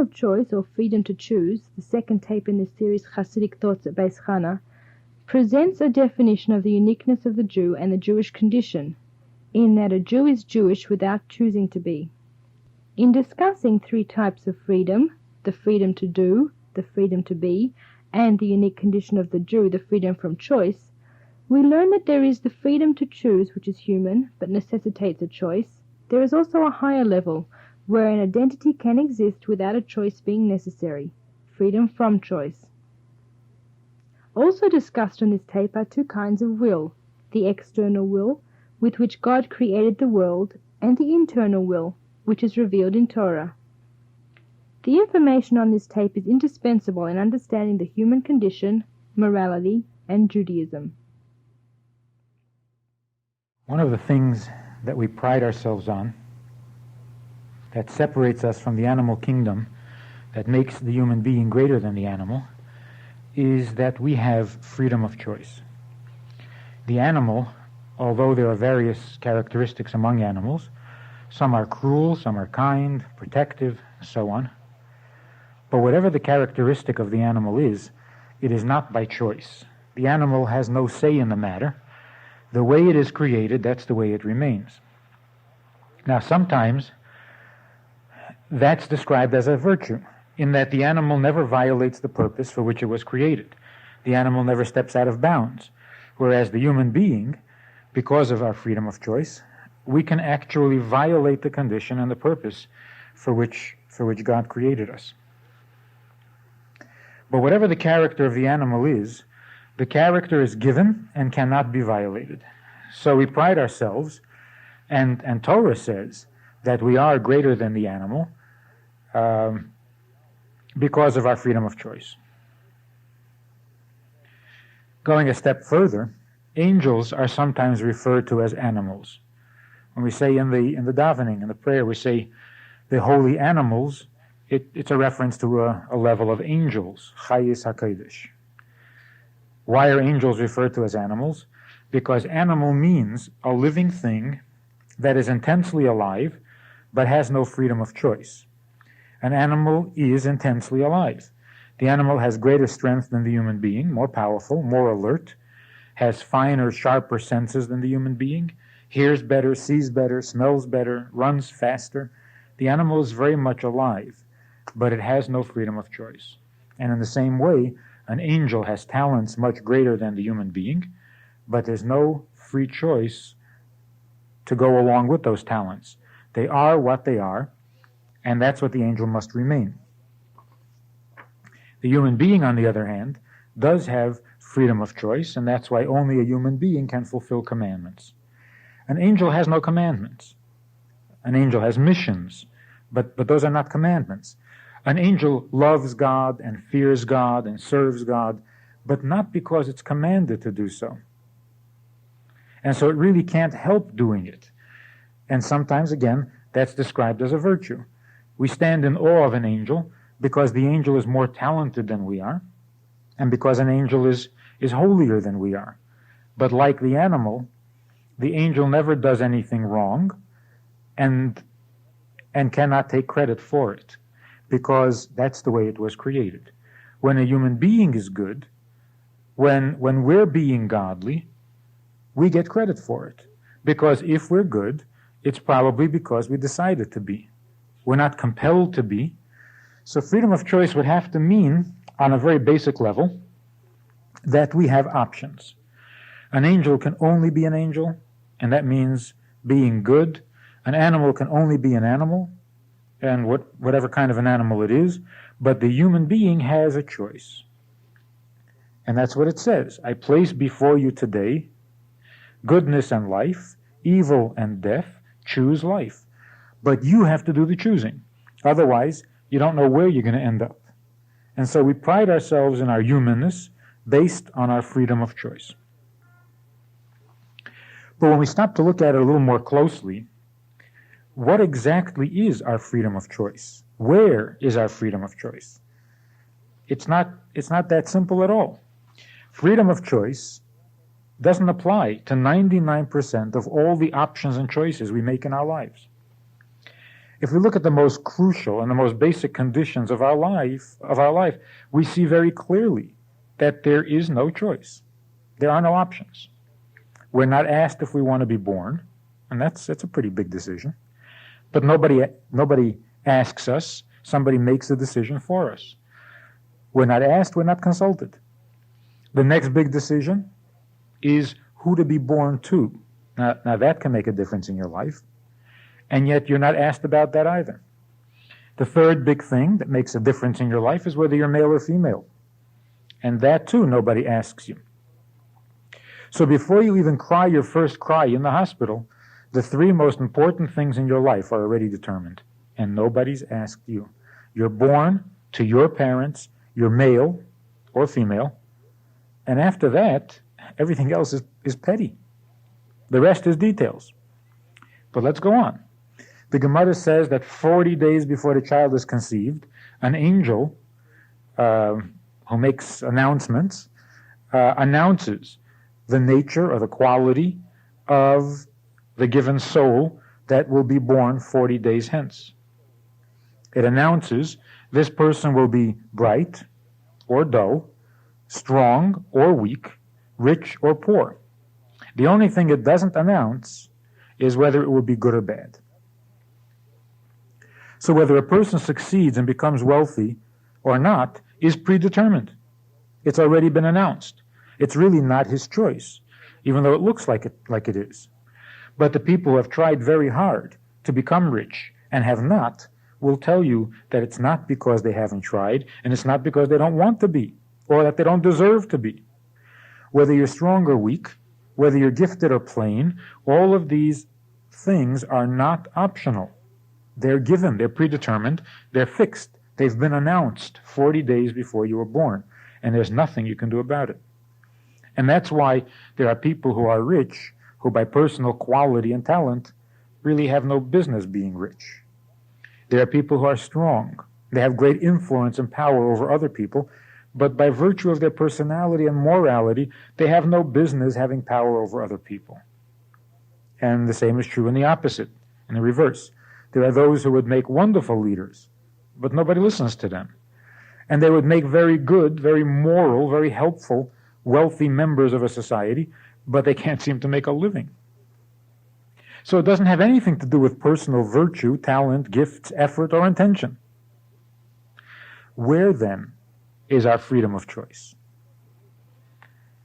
of choice, or freedom to choose, the second tape in this series, Hasidic Thoughts at Beis Chana, presents a definition of the uniqueness of the Jew and the Jewish condition, in that a Jew is Jewish without choosing to be. In discussing three types of freedom, the freedom to do, the freedom to be, and the unique condition of the Jew, the freedom from choice, we learn that there is the freedom to choose, which is human, but necessitates a choice. There is also a higher level, where an identity can exist without a choice being necessary, freedom from choice. Also discussed on this tape are two kinds of will, the external will, with which God created the world, and the internal will, which is revealed in Torah. The information on this tape is indispensable in understanding the human condition, morality, and Judaism. One of the things that we pride ourselves on, that separates us from the animal kingdom, that makes the human being greater than the animal, is that we have freedom of choice. The animal, although there are various characteristics among animals, some are cruel, some are kind, protective, and so on. But whatever the characteristic of the animal is, it is not by choice. The animal has no say in the matter. The way it is created, that's the way it remains. Now, sometimes that's described as a virtue, in that the animal never violates the purpose for which it was created. The animal never steps out of bounds. Whereas the human being, because of our freedom of choice, we can actually violate the condition and the purpose for which God created us. But whatever the character of the animal is, the character is given and cannot be violated. So we pride ourselves, and Torah says that we are greater than the animal because of our freedom of choice. Going a step further, angels are sometimes referred to as animals. When we say in the davening, in the prayer, we say the holy animals, it's a reference to a level of angels, Chayis HaKodesh. Why are angels referred to as animals? Because animal means a living thing that is intensely alive but has no freedom of choice. An animal is intensely alive. The animal has greater strength than the human being, more powerful, more alert, has finer, sharper senses than the human being, hears better, sees better, smells better, runs faster. The animal is very much alive, but it has no freedom of choice. And in the same way, an angel has talents much greater than the human being, but there's no free choice to go along with those talents. They are what they are, and that's what the angel must remain. The human being, on the other hand, does have freedom of choice, and that's why only a human being can fulfill commandments. An angel has no commandments. An angel has missions, but those are not commandments. An angel loves God and fears God and serves God, but not because it's commanded to do so. And so it really can't help doing it. And sometimes, again, that's described as a virtue. We stand in awe of an angel because the angel is more talented than we are, and because an angel is holier than we are. But like the animal, the angel never does anything wrong and cannot take credit for it, because that's the way it was created. When a human being is good, when we're being godly, we get credit for it. Because if we're good, it's probably because we decided to be. We're not compelled to be. So freedom of choice would have to mean, on a very basic level, that we have options. An angel can only be an angel, and that means being good. An animal can only be an animal, and whatever kind of an animal it is, but the human being has a choice. And that's what it says. I place before you today goodness and life, evil and death. Choose life. But you have to do the choosing. Otherwise, you don't know where you're going to end up. And so we pride ourselves in our humanness based on our freedom of choice. But when we stop to look at it a little more closely, what exactly is our freedom of choice? Where is our freedom of choice? It's not that simple at all. Freedom of choice doesn't apply to 99% of all the options and choices we make in our lives. if we look at the most crucial and the most basic conditions of our life, we see very clearly that there is no choice. There are no options. We're not asked if we want to be born, and that's a pretty big decision. But nobody asks us. Somebody makes the decision for us. We're not asked, we're not consulted. The next big decision is who to be born to. Now that can make a difference in your life, and yet you're not asked about that either. The third big thing that makes a difference in your life is whether you're male or female, and that too nobody asks you. So before you even cry your first cry in the hospital, the three most important things in your life are already determined, and nobody's asked you. You're born to your parents, you're male or female, and after that, everything else is petty. The rest is details. But let's go on. The Gemara says that 40 days before the child is conceived, an angel who makes announcements announces the nature or the quality of the given soul that will be born 40 days hence. It announces this person will be bright or dull, strong or weak, rich or poor. The only thing it doesn't announce is whether it will be good or bad. So whether a person succeeds and becomes wealthy or not is predetermined. It's already been announced. It's really not his choice, even though it looks like it is. But the people who have tried very hard to become rich and have not will tell you that it's not because they haven't tried, and it's not because they don't want to be, or that they don't deserve to be. Whether you're strong or weak, whether you're gifted or plain, all of these things are not optional. They're given, they're predetermined, they're fixed. They've been announced 40 days before you were born, and there's nothing you can do about it. And that's why there are people who are rich, who by personal quality and talent really have no business being rich. There are people who are strong. They have great influence and power over other people, but by virtue of their personality and morality, they have no business having power over other people. And the same is true in the opposite, in the reverse. There are those who would make wonderful leaders, but nobody listens to them. And they would make very good, very moral, very helpful, wealthy members of a society, but they can't seem to make a living. So it doesn't have anything to do with personal virtue, talent, gifts, effort, or intention. Where then is our freedom of choice?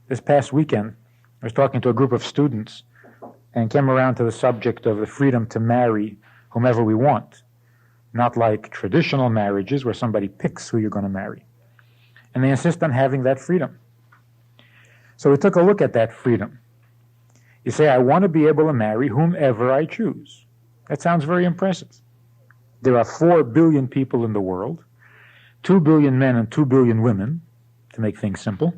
This past weekend, I was talking to a group of students and came around to the subject of the freedom to marry whomever we want, not like traditional marriages where somebody picks who you're going to marry. And they insist on having that freedom. So we took a look at that freedom. You say, I want to be able to marry whomever I choose. That sounds very impressive. There are 4 billion people in the world, 2 billion men and 2 billion women, to make things simple.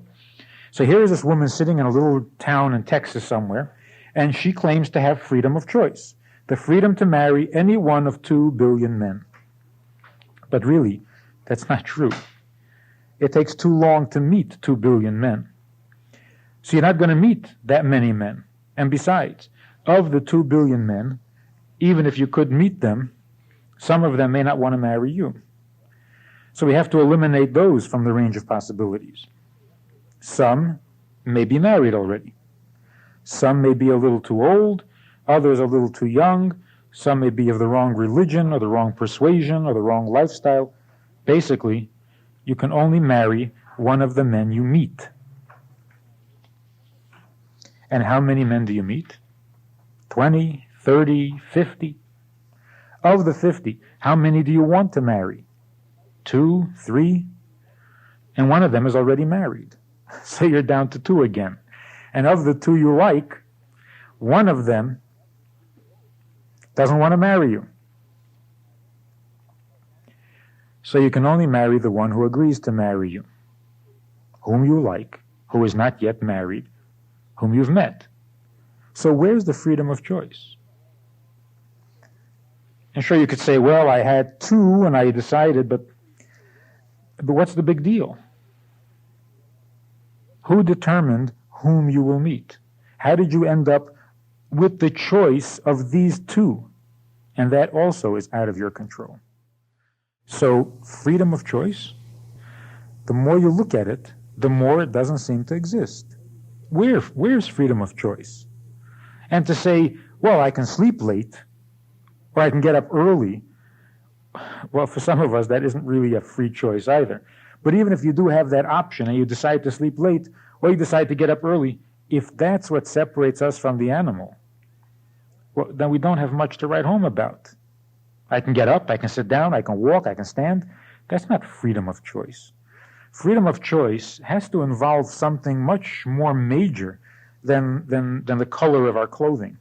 So here is this woman sitting in a little town in Texas somewhere, and she claims to have freedom of choice, the freedom to marry any one of 2 billion men. But really, that's not true. It takes too long to meet 2 billion men. So you're not going to meet that many men. And besides, of the 2 billion men, even if you could meet them, some of them may not want to marry you. So we have to eliminate those from the range of possibilities. Some may be married already. Some may be a little too old, others a little too young, some may be of the wrong religion or the wrong persuasion or the wrong lifestyle. Basically, you can only marry one of the men you meet. And how many men do you meet? 20, 30, 50? Of the 50, how many do you want to marry? 2, 3? And one of them is already married. So you're down to 2 again. And of the 2 you like, one of them doesn't want to marry you. So you can only marry the one who agrees to marry you, whom you like, who is not yet married, whom you've met. So where's the freedom of choice? And sure, you could say, well, I had 2 and I decided, but what's the big deal? Who determined whom you will meet? How did you end up with the choice of these 2 And that also is out of your control. So freedom of choice, the more you look at it, the more it doesn't seem to exist. Where's freedom of choice? And to say, well, I can sleep late, or I can get up early, well, for some of us, that isn't really a free choice either. But even if you do have that option and you decide to sleep late, or you decide to get up early, if that's what separates us from the animal, well, then we don't have much to write home about. I can get up, I can sit down, I can walk, I can stand. That's not freedom of choice. Freedom of choice has to involve something much more major than the color of our clothing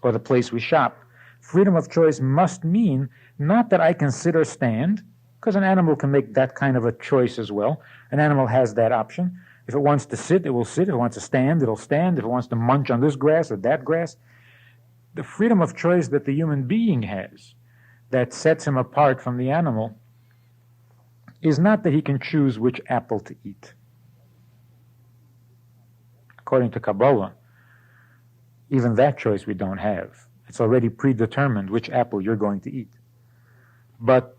or the place we shop. Freedom of choice must mean not that I can sit or stand, because an animal can make that kind of a choice as well. An animal has that option. If it wants to sit, it will sit. If it wants to stand, it'll stand. If it wants to munch on this grass or that grass. The freedom of choice that the human being has, that sets him apart from the animal, is not that he can choose which apple to eat. According to Kabbalah, even that choice we don't have. It's already predetermined which apple you're going to eat. But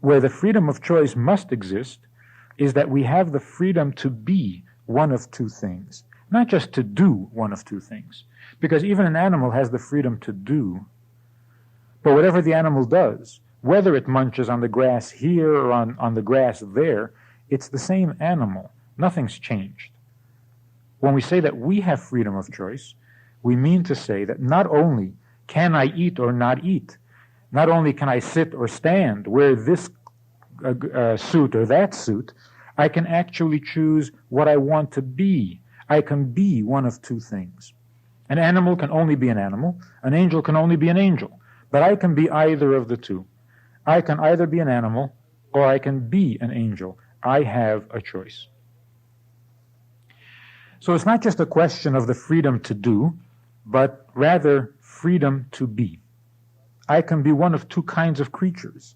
where the freedom of choice must exist is that we have the freedom to be one of two things, not just to do one of two things. Because even an animal has the freedom to do, but whatever the animal does, whether it munches on the grass here or on the grass there, it's the same animal. Nothing's changed. When we say that we have freedom of choice, we mean to say that not only can I eat or not eat, not only can I sit or stand, wear this suit or that suit, I can actually choose what I want to be. I can be one of two things. An animal can only be an animal. An angel can only be an angel. But I can be either of the two. I can either be an animal or I can be an angel. I have a choice. So it's not just a question of the freedom to do, but rather freedom to be. I can be one of two kinds of creatures.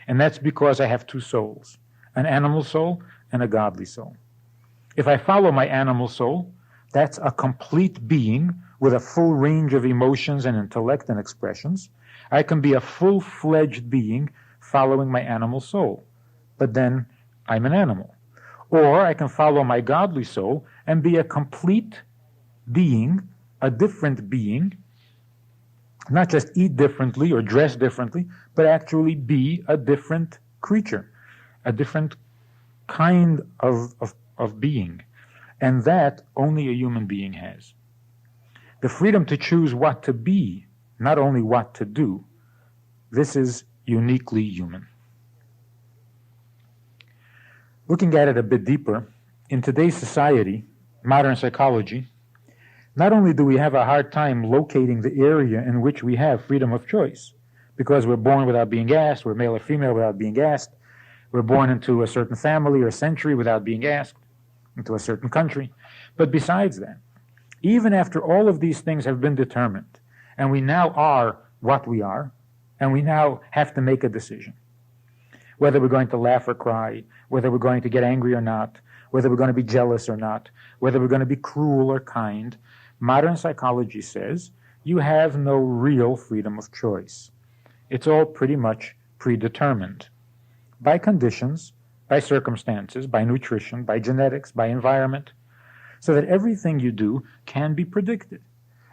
And that's because I have two souls, an animal soul and a godly soul. If I follow my animal soul, that's a complete being with a full range of emotions and intellect and expressions. I can be a full-fledged being following my animal soul, but then I'm an animal. Or I can follow my godly soul and be a complete being, a different being, not just eat differently or dress differently, but actually be a different creature, a different kind of being. And that only a human being has. The freedom to choose what to be, not only what to do, this is uniquely human. Looking at it a bit deeper, in today's society, modern psychology, not only do we have a hard time locating the area in which we have freedom of choice, because we're born without being asked, we're male or female without being asked, we're born into a certain family or century without being asked, into a certain country. But besides that, even after all of these things have been determined, and we now are what we are, and we now have to make a decision, whether we're going to laugh or cry, whether we're going to get angry or not, whether we're going to be jealous or not, whether we're going to be cruel or kind, modern psychology says you have no real freedom of choice. It's all pretty much predetermined by conditions, by circumstances, by nutrition, by genetics, by environment, so that everything you do can be predicted.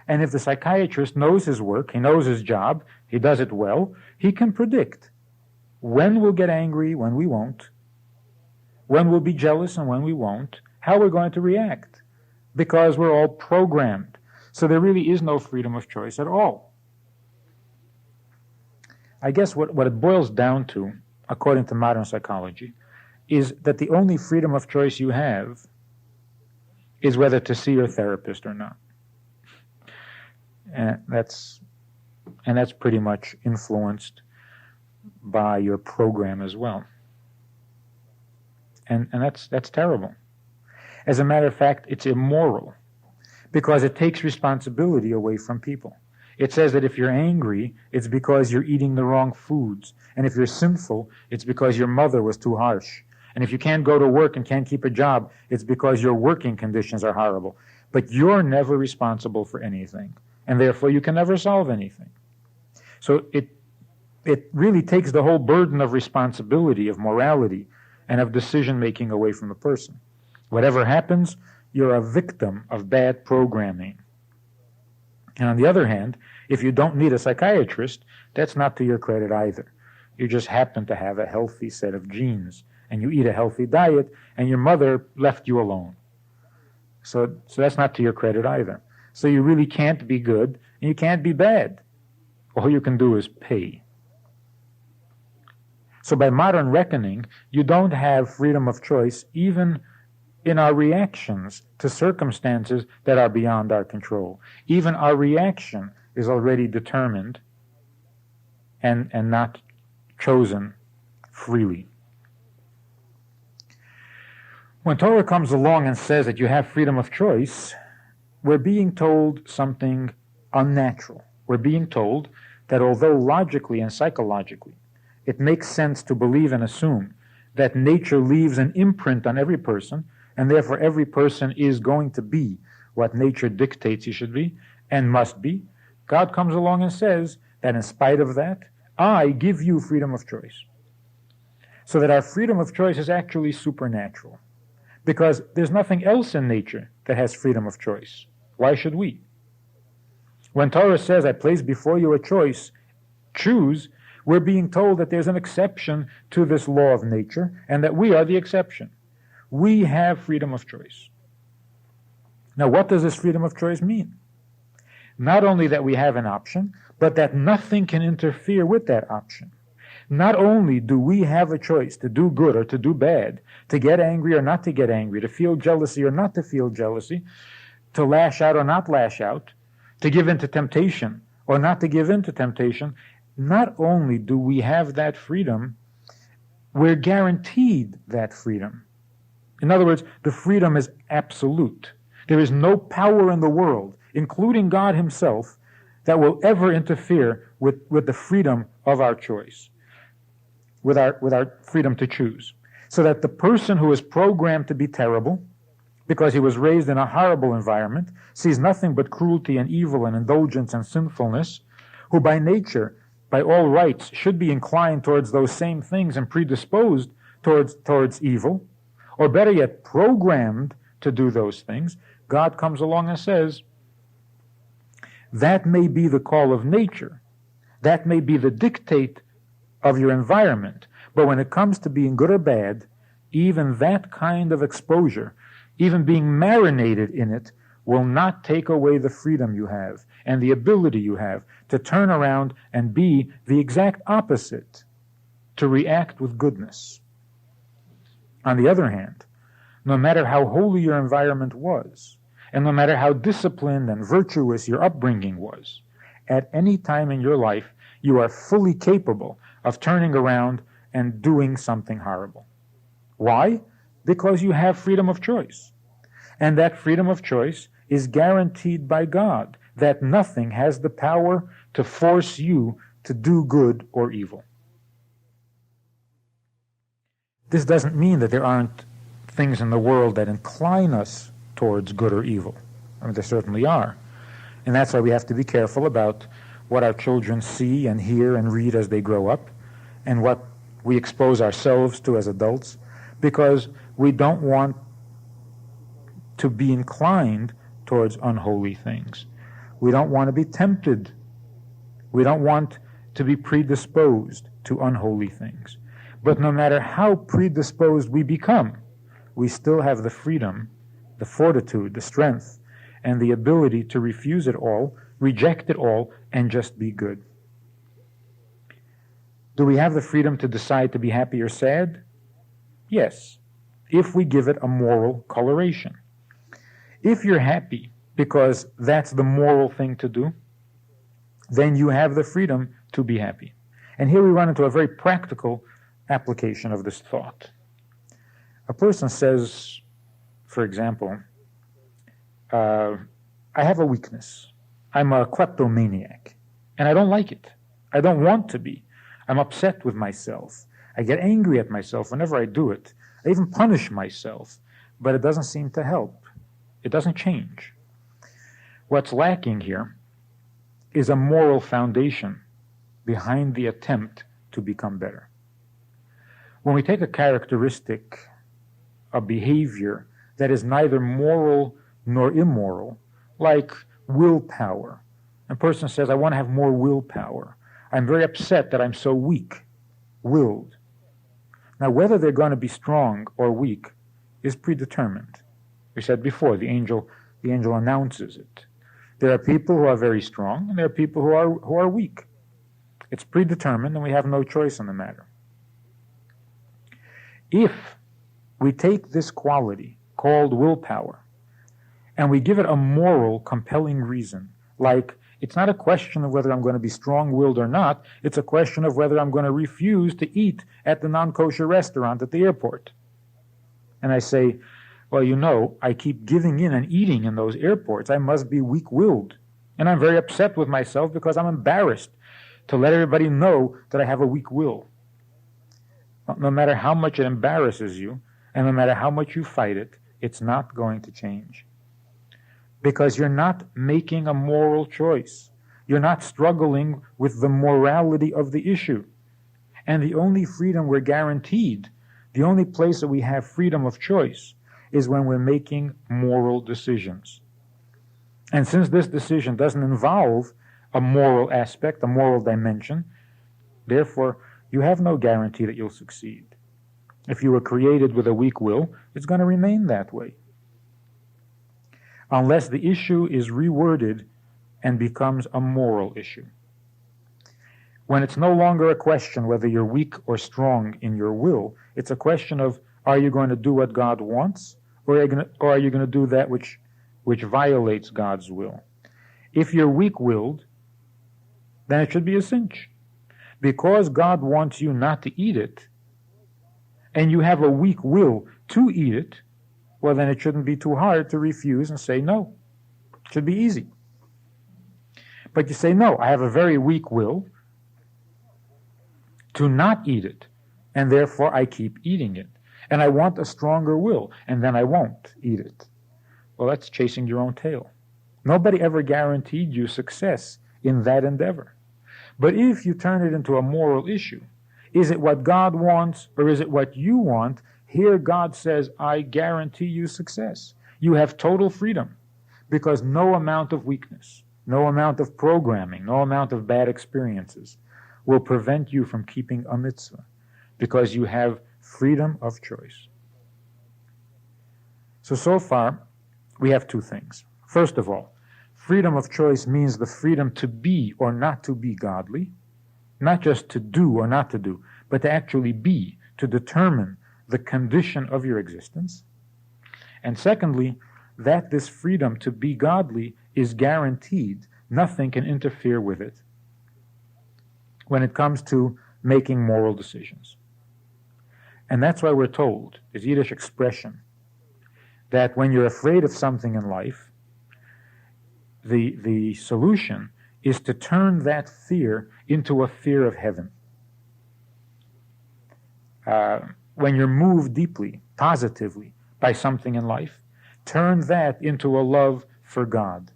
And if the psychiatrist knows his work, he knows his job, he does it well, he can predict when we'll get angry, when we won't, when we'll be jealous and when we won't, how we're going to react, because we're all programmed. So there really is no freedom of choice at all. I guess what it boils down to, according to modern psychology, is that the only freedom of choice you have is whether to see your therapist or not. And that's pretty much influenced by your program as well. And that's terrible. As a matter of fact, it's immoral, because it takes responsibility away from people. It says that if you're angry, it's because you're eating the wrong foods. And if you're sinful, it's because your mother was too harsh. And if you can't go to work and can't keep a job, it's because your working conditions are horrible. But you're never responsible for anything. And therefore, you can never solve anything. So it really takes the whole burden of responsibility, of morality, and of decision-making away from the person. Whatever happens, you're a victim of bad programming. And on the other hand, if you don't need a psychiatrist, that's not to your credit either. You just happen to have a healthy set of genes, and you eat a healthy diet, and your mother left you alone. So that's not to your credit either. So you really can't be good, and you can't be bad. All you can do is pay. So by modern reckoning, you don't have freedom of choice even in our reactions to circumstances that are beyond our control. Even our reaction is already determined and not chosen freely. When Torah comes along and says that you have freedom of choice, we're being told something unnatural. We're being told that although logically and psychologically it makes sense to believe and assume that nature leaves an imprint on every person, and therefore every person is going to be what nature dictates he should be and must be, God comes along and says that in spite of that, I give you freedom of choice. So that our freedom of choice is actually supernatural. Because there's nothing else in nature that has freedom of choice. Why should we? When Torah says, I place before you a choice, choose, we're being told that there's an exception to this law of nature, and that we are the exception. We have freedom of choice. Now, what does this freedom of choice mean? Not only that we have an option, but that nothing can interfere with that option. Not only do we have a choice to do good or to do bad, to get angry or not to get angry, to feel jealousy or not to feel jealousy, to lash out or not lash out, to give in to temptation or not to give in to temptation, not only do we have that freedom, we're guaranteed that freedom. In other words, the freedom is absolute. There is no power in the world, including God himself, that will ever interfere with the freedom of our choice, with our freedom to choose. So that the person who is programmed to be terrible, because he was raised in a horrible environment, sees nothing but cruelty and evil and indulgence and sinfulness, who by nature, by all rights, should be inclined towards those same things and predisposed towards evil, or better yet, programmed to do those things, God comes along and says, that may be the call of nature, that may be the dictate of your environment, but when it comes to being good or bad, even that kind of exposure, even being marinated in it, will not take away the freedom you have and the ability you have to turn around and be the exact opposite, to react with goodness. On the other hand, no matter how holy your environment was, and no matter how disciplined and virtuous your upbringing was, at any time in your life, you are fully capable of turning around and doing something horrible. Why? Because you have freedom of choice. And that freedom of choice is guaranteed by God, that nothing has the power to force you to do good or evil. This doesn't mean that there aren't things in the world that incline us towards good or evil. I mean, there certainly are. And that's why we have to be careful about what our children see and hear and read as they grow up, and what we expose ourselves to as adults, because we don't want to be inclined towards unholy things. We don't want to be tempted. We don't want to be predisposed to unholy things. But no matter how predisposed we become, we still have the freedom, the fortitude, the strength, and the ability to refuse it all, reject it all, and just be good. Do we have the freedom to decide to be happy or sad? Yes, if we give it a moral coloration. If you're happy because that's the moral thing to do, then you have the freedom to be happy. And here we run into a very practical application of this thought. A person says, for example, I have a weakness. I'm a kleptomaniac, and I don't like it. I don't want to be. I'm upset with myself. I get angry at myself whenever I do it. I even punish myself, but it doesn't seem to help. It doesn't change. What's lacking here is a moral foundation behind the attempt to become better. When we take a characteristic, a behavior that is neither moral nor immoral, like willpower, a person says, I want to have more willpower. I'm very upset that I'm so weak-willed. Now, whether they're going to be strong or weak is predetermined. We said before, the angel announces it. There are people who are very strong, and there are people who are weak. It's predetermined, and we have no choice in the matter. If we take this quality called willpower and we give it a moral, compelling reason, like it's not a question of whether I'm going to be strong-willed or not, it's a question of whether I'm going to refuse to eat at the non-kosher restaurant at the airport. And I say, well, you know, I keep giving in and eating in those airports. I must be weak-willed. And I'm very upset with myself because I'm embarrassed to let everybody know that I have a weak will. No matter how much it embarrasses you, and no matter how much you fight it, it's not going to change. Because you're not making a moral choice. You're not struggling with the morality of the issue. And the only freedom we're guaranteed, the only place that we have freedom of choice, is when we're making moral decisions. And since this decision doesn't involve a moral aspect, a moral dimension, therefore, you have no guarantee that you'll succeed. If you were created with a weak will, it's going to remain that way. Unless the issue is reworded and becomes a moral issue. When it's no longer a question whether you're weak or strong in your will, it's a question of, are you going to do what God wants, or are you going to do that which violates God's will? If you're weak-willed, then it should be a cinch. Because God wants you not to eat it, and you have a weak will to eat it, well, then it shouldn't be too hard to refuse and say no. It should be easy. But you say, no, I have a very weak will to not eat it, and therefore I keep eating it. And I want a stronger will, and then I won't eat it. Well, that's chasing your own tail. Nobody ever guaranteed you success in that endeavor. But if you turn it into a moral issue, is it what God wants or is it what you want? Here God says, I guarantee you success. You have total freedom because no amount of weakness, no amount of programming, no amount of bad experiences will prevent you from keeping a mitzvah because you have freedom of choice. So far, we have two things. First of all, freedom of choice means the freedom to be or not to be godly, not just to do or not to do, but to actually be, to determine the condition of your existence. And secondly, that this freedom to be godly is guaranteed. Nothing can interfere with it when it comes to making moral decisions. And that's why we're told, this Yiddish expression, that when you're afraid of something in life, the solution is to turn that fear into a fear of heaven. When you're moved deeply, positively, by something in life, turn that into a love for God.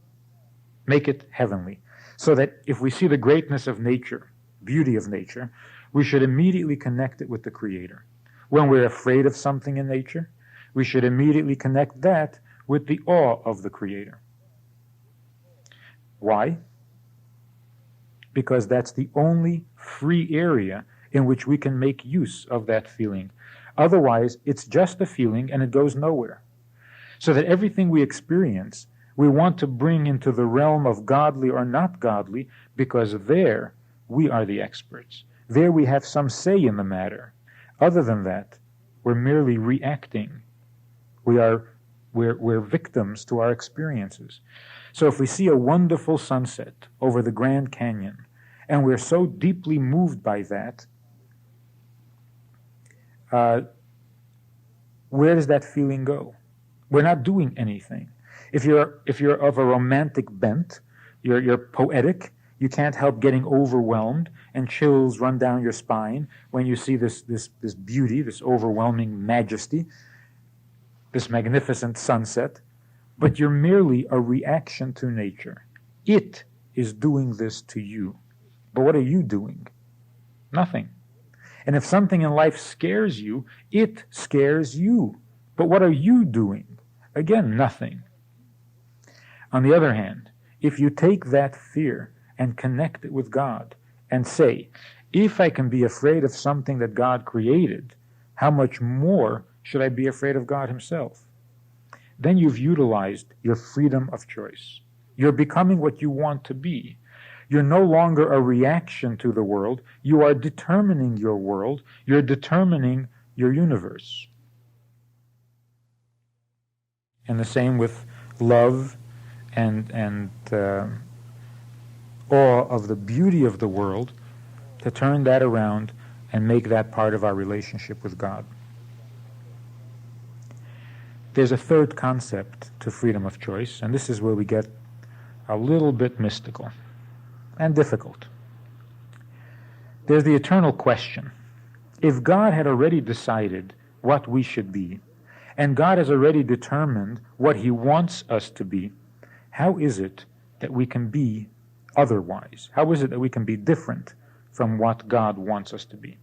Make it heavenly. So that if we see the greatness of nature, beauty of nature, we should immediately connect it with the Creator. When we're afraid of something in nature, we should immediately connect that with the awe of the Creator. Why? Because that's the only free area in which we can make use of that feeling. Otherwise, it's just a feeling and it goes nowhere. So that everything we experience, we want to bring into the realm of godly or not godly, because there we are the experts. There we have some say in the matter. Other than that, we're merely reacting. We're victims to our experiences. So if we see a wonderful sunset over the Grand Canyon, and we're so deeply moved by that, where does that feeling go? We're not doing anything. If you're of a romantic bent, you're poetic, you can't help getting overwhelmed and chills run down your spine when you see this beauty, this overwhelming majesty, this magnificent sunset, but you're merely a reaction to nature. It is doing this to you. But what are you doing? Nothing. And if something in life scares you, it scares you. But what are you doing? Again, nothing. On the other hand, if you take that fear and connect it with God and say, if I can be afraid of something that God created, how much more should I be afraid of God himself? Then you've utilized your freedom of choice. You're becoming what you want to be. You're no longer a reaction to the world. You are determining your world. You're determining your universe. And the same with love and awe of the beauty of the world, to turn that around and make that part of our relationship with God. There's a third concept to freedom of choice, and this is where we get a little bit mystical and difficult. There's the eternal question. If God had already decided what we should be, and God has already determined what he wants us to be, how is it that we can be otherwise? How is it that we can be different from what God wants us to be?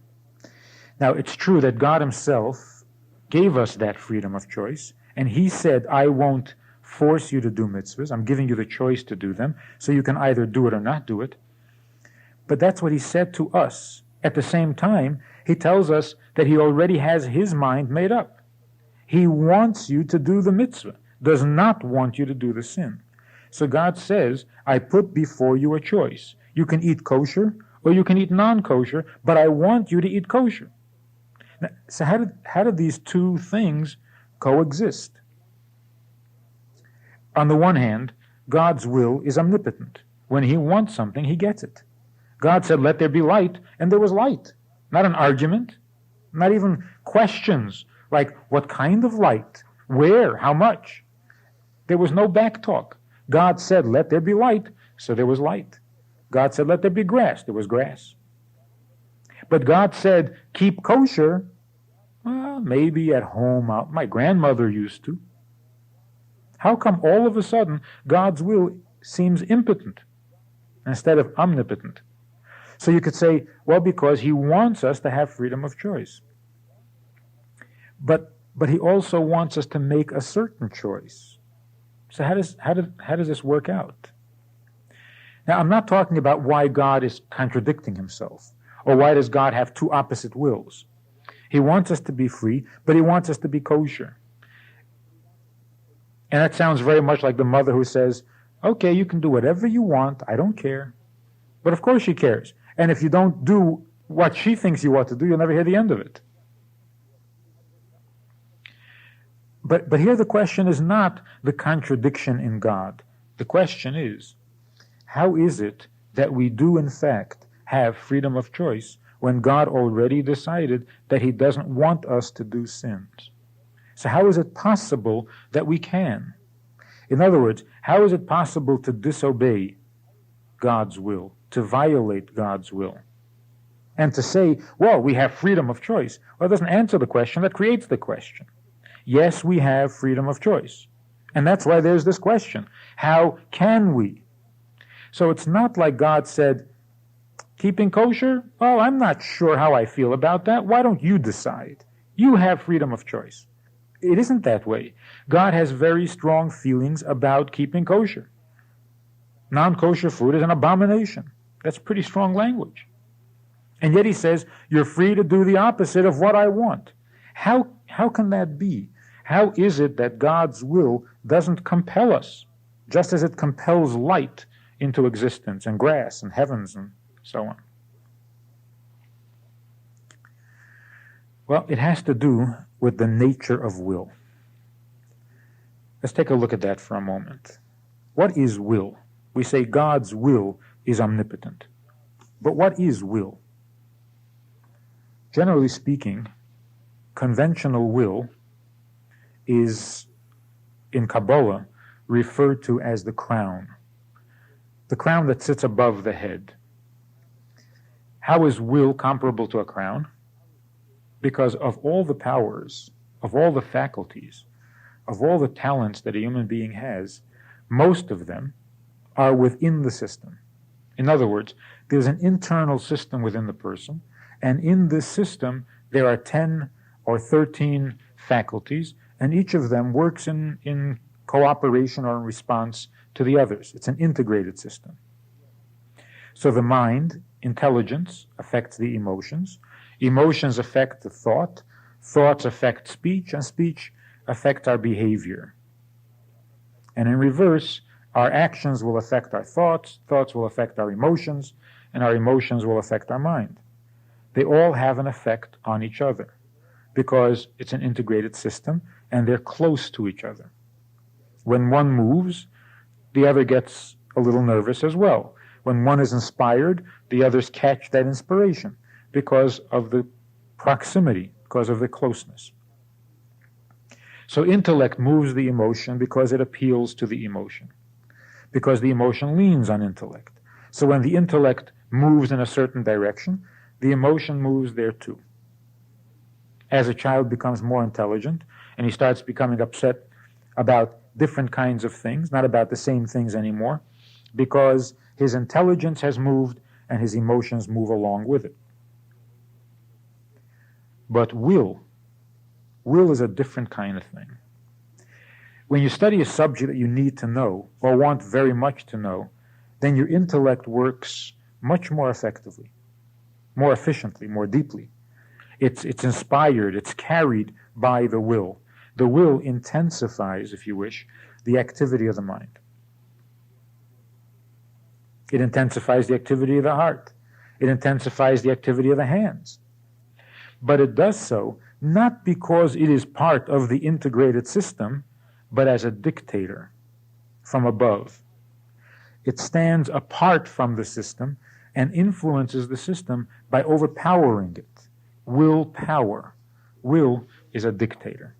Now, it's true that God himself gave us that freedom of choice, and he said, I won't force you to do mitzvahs. I'm giving you the choice to do them, so you can either do it or not do it. But that's what he said to us. At the same time, he tells us that he already has his mind made up. He wants you to do the mitzvah, does not want you to do the sin. So God says, I put before you a choice. You can eat kosher or you can eat non-kosher, but I want you to eat kosher. Now, so how did these two things coexist? On the one hand, God's will is omnipotent. When he wants something, he gets it. God said, let there be light, and there was light. Not an argument, not even questions like, what kind of light? Where? How much? There was no back talk. God said, let there be light, so there was light. God said, let there be grass, there was grass. But God said, keep kosher. Well, maybe at home, my grandmother used to. How come all of a sudden God's will seems impotent instead of omnipotent? So you could say, well, because he wants us to have freedom of choice. But he also wants us to make a certain choice. So how does this work out? Now, I'm not talking about why God is contradicting himself, or why does God have two opposite wills. He wants us to be free, but he wants us to be kosher. And that sounds very much like the mother who says, okay, you can do whatever you want, I don't care. But of course she cares. And if you don't do what she thinks you ought to do, you'll never hear the end of it. But here the question is not the contradiction in God. The question is, how is it that we do in fact have freedom of choice when God already decided that he doesn't want us to do sins? So how is it possible that we can? In other words, how is it possible to disobey God's will, to violate God's will? And to say, well, we have freedom of choice. Well, it doesn't answer the question, that creates the question. Yes, we have freedom of choice. And that's why there's this question. How can we? So it's not like God said, keeping kosher? Oh, I'm not sure how I feel about that. Why don't you decide? You have freedom of choice. It isn't that way. God has very strong feelings about keeping kosher. Non-kosher food is an abomination. That's pretty strong language. And yet he says, you're free to do the opposite of what I want. How can that be? How is it that God's will doesn't compel us, just as it compels light into existence, and grass, and heavens, and so on? Well, it has to do with the nature of will. Let's take a look at that for a moment. What is will? We say God's will is omnipotent. But what is will? Generally speaking, conventional will is, in Kabbalah, referred to as the crown that sits above the head. How is will comparable to a crown? Because of all the powers, of all the faculties, of all the talents that a human being has, most of them are within the system. In other words, there's an internal system within the person, and in this system there are 10 or 13 faculties, and each of them works in cooperation or in response to the others. It's an integrated system. So the mind, intelligence, affects the emotions. Emotions affect the thought. Thoughts affect speech, and speech affects our behavior. And in reverse, our actions will affect our thoughts, thoughts will affect our emotions, and our emotions will affect our mind. They all have an effect on each other because it's an integrated system and they're close to each other. When one moves, the other gets a little nervous as well. When one is inspired, the others catch that inspiration because of the proximity, because of the closeness. So intellect moves the emotion because it appeals to the emotion, because the emotion leans on intellect. So when the intellect moves in a certain direction, the emotion moves there too. As a child becomes more intelligent and he starts becoming upset about different kinds of things, not about the same things anymore, because his intelligence has moved and his emotions move along with it. But will is a different kind of thing. When you study a subject that you need to know or want very much to know, then your intellect works much more effectively, more efficiently, more deeply. It's inspired, it's carried by the will. The will intensifies, if you wish, the activity of the mind. It intensifies the activity of the heart. It intensifies the activity of the hands. But it does so not because it is part of the integrated system, but as a dictator from above. It stands apart from the system and influences the system by overpowering it. Willpower. Will is a dictator.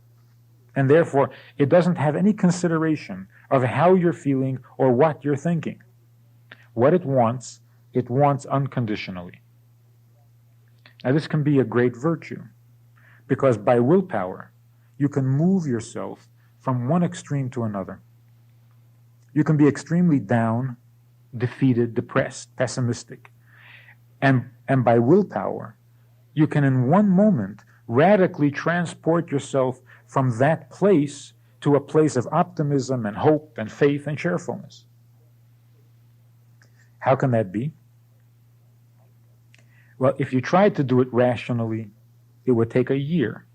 And therefore, it doesn't have any consideration of how you're feeling or what you're thinking. What it wants unconditionally. Now, this can be a great virtue, because by willpower, you can move yourself from one extreme to another. You can be extremely down, defeated, depressed, pessimistic. And by willpower, you can in one moment radically transport yourself from that place to a place of optimism and hope and faith and cheerfulness. How can that be? Well, if you tried to do it rationally, it would take a year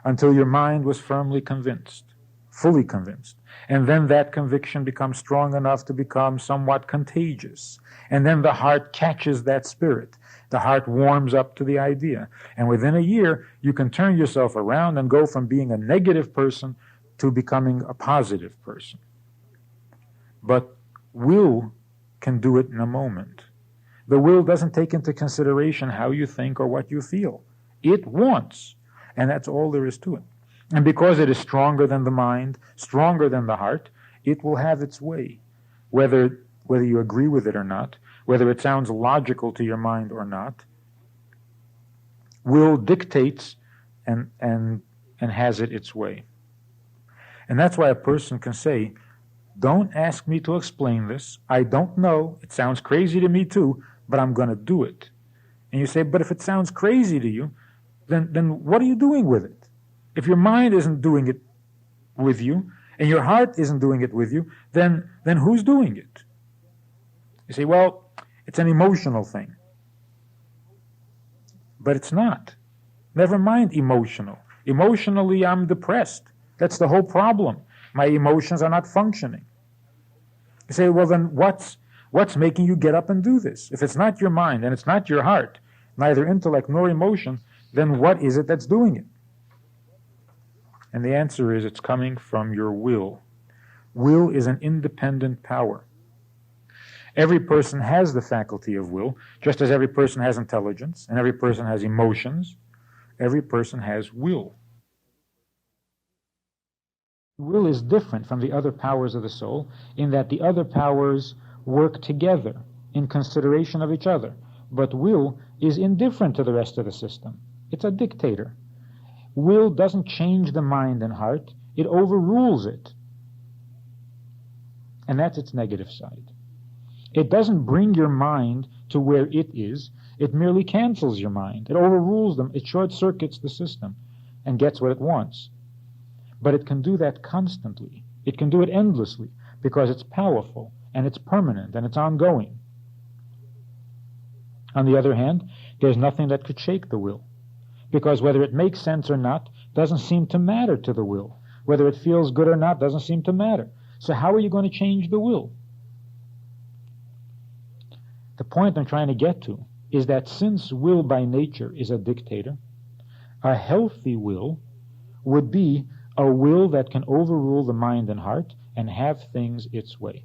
until your mind was firmly convinced, fully convinced. And then that conviction becomes strong enough to become somewhat contagious. And then the heart catches that spirit. The heart warms up to the idea. And within a year, you can turn yourself around and go from being a negative person to becoming a positive person. But will can do it in a moment. The will doesn't take into consideration how you think or what you feel. It wants, and that's all there is to it. And because it is stronger than the mind, stronger than the heart, it will have its way, whether you agree with it or not, whether it sounds logical to your mind or not. Will dictates and has it its way. And that's why a person can say, don't ask me to explain this. I don't know. It sounds crazy to me too, but I'm going to do it. And you say, but if it sounds crazy to you, then what are you doing with it? If your mind isn't doing it with you, and your heart isn't doing it with you, then who's doing it? You say, well, it's an emotional thing. But it's not. Never mind emotional. Emotionally, I'm depressed. That's the whole problem. My emotions are not functioning. You say, well, then what's making you get up and do this? If it's not your mind and it's not your heart, neither intellect nor emotion, then what is it that's doing it? And the answer is it's coming from your will. Will is an independent power. Every person has the faculty of will, just as every person has intelligence, and every person has emotions. Every person has will. Will is different from the other powers of the soul in that the other powers work together in consideration of each other. But will is indifferent to the rest of the system. It's a dictator. Will doesn't change the mind and heart. It overrules it. And that's its negative side. It doesn't bring your mind to where it is. It merely cancels your mind. It overrules them. It short-circuits the system and gets what it wants. But it can do that constantly. It can do it endlessly because it's powerful and it's permanent and it's ongoing. On the other hand, there's nothing that could shake the will, because whether it makes sense or not doesn't seem to matter to the will. Whether it feels good or not doesn't seem to matter. So how are you going to change the will? The point I'm trying to get to is that since will by nature is a dictator, a healthy will would be a will that can overrule the mind and heart and have things its way.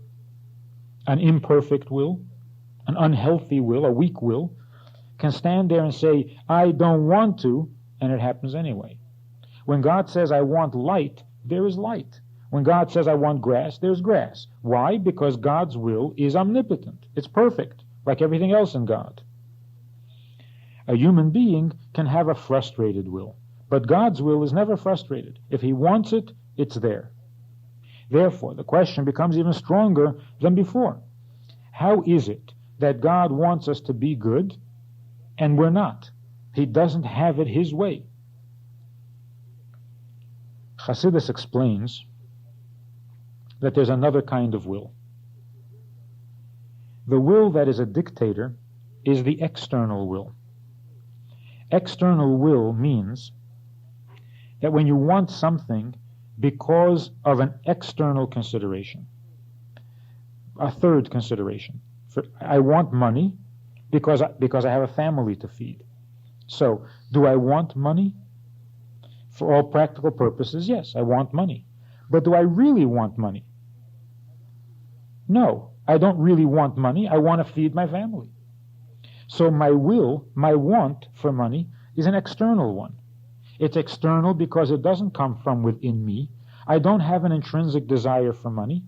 An imperfect will, an unhealthy will, a weak will, can stand there and say, I don't want to, and it happens anyway. When God says, I want light, there is light. When God says, I want grass, there's grass. Why? Because God's will is omnipotent. It's perfect, like everything else in God. A human being can have a frustrated will, but God's will is never frustrated. If He wants it, it's there. Therefore, the question becomes even stronger than before. How is it that God wants us to be good and we're not? He doesn't have it His way. Chassidus explains that there's another kind of will. The will that is a dictator is the external will. External will means that when you want something because of an external consideration, a third consideration. I want money because I have a family to feed. So, do I want money? For all practical purposes, yes, I want money. But do I really want money? No, I don't really want money. I want to feed my family. So my will, my want for money, is an external one. It's external because it doesn't come from within me. I don't have an intrinsic desire for money.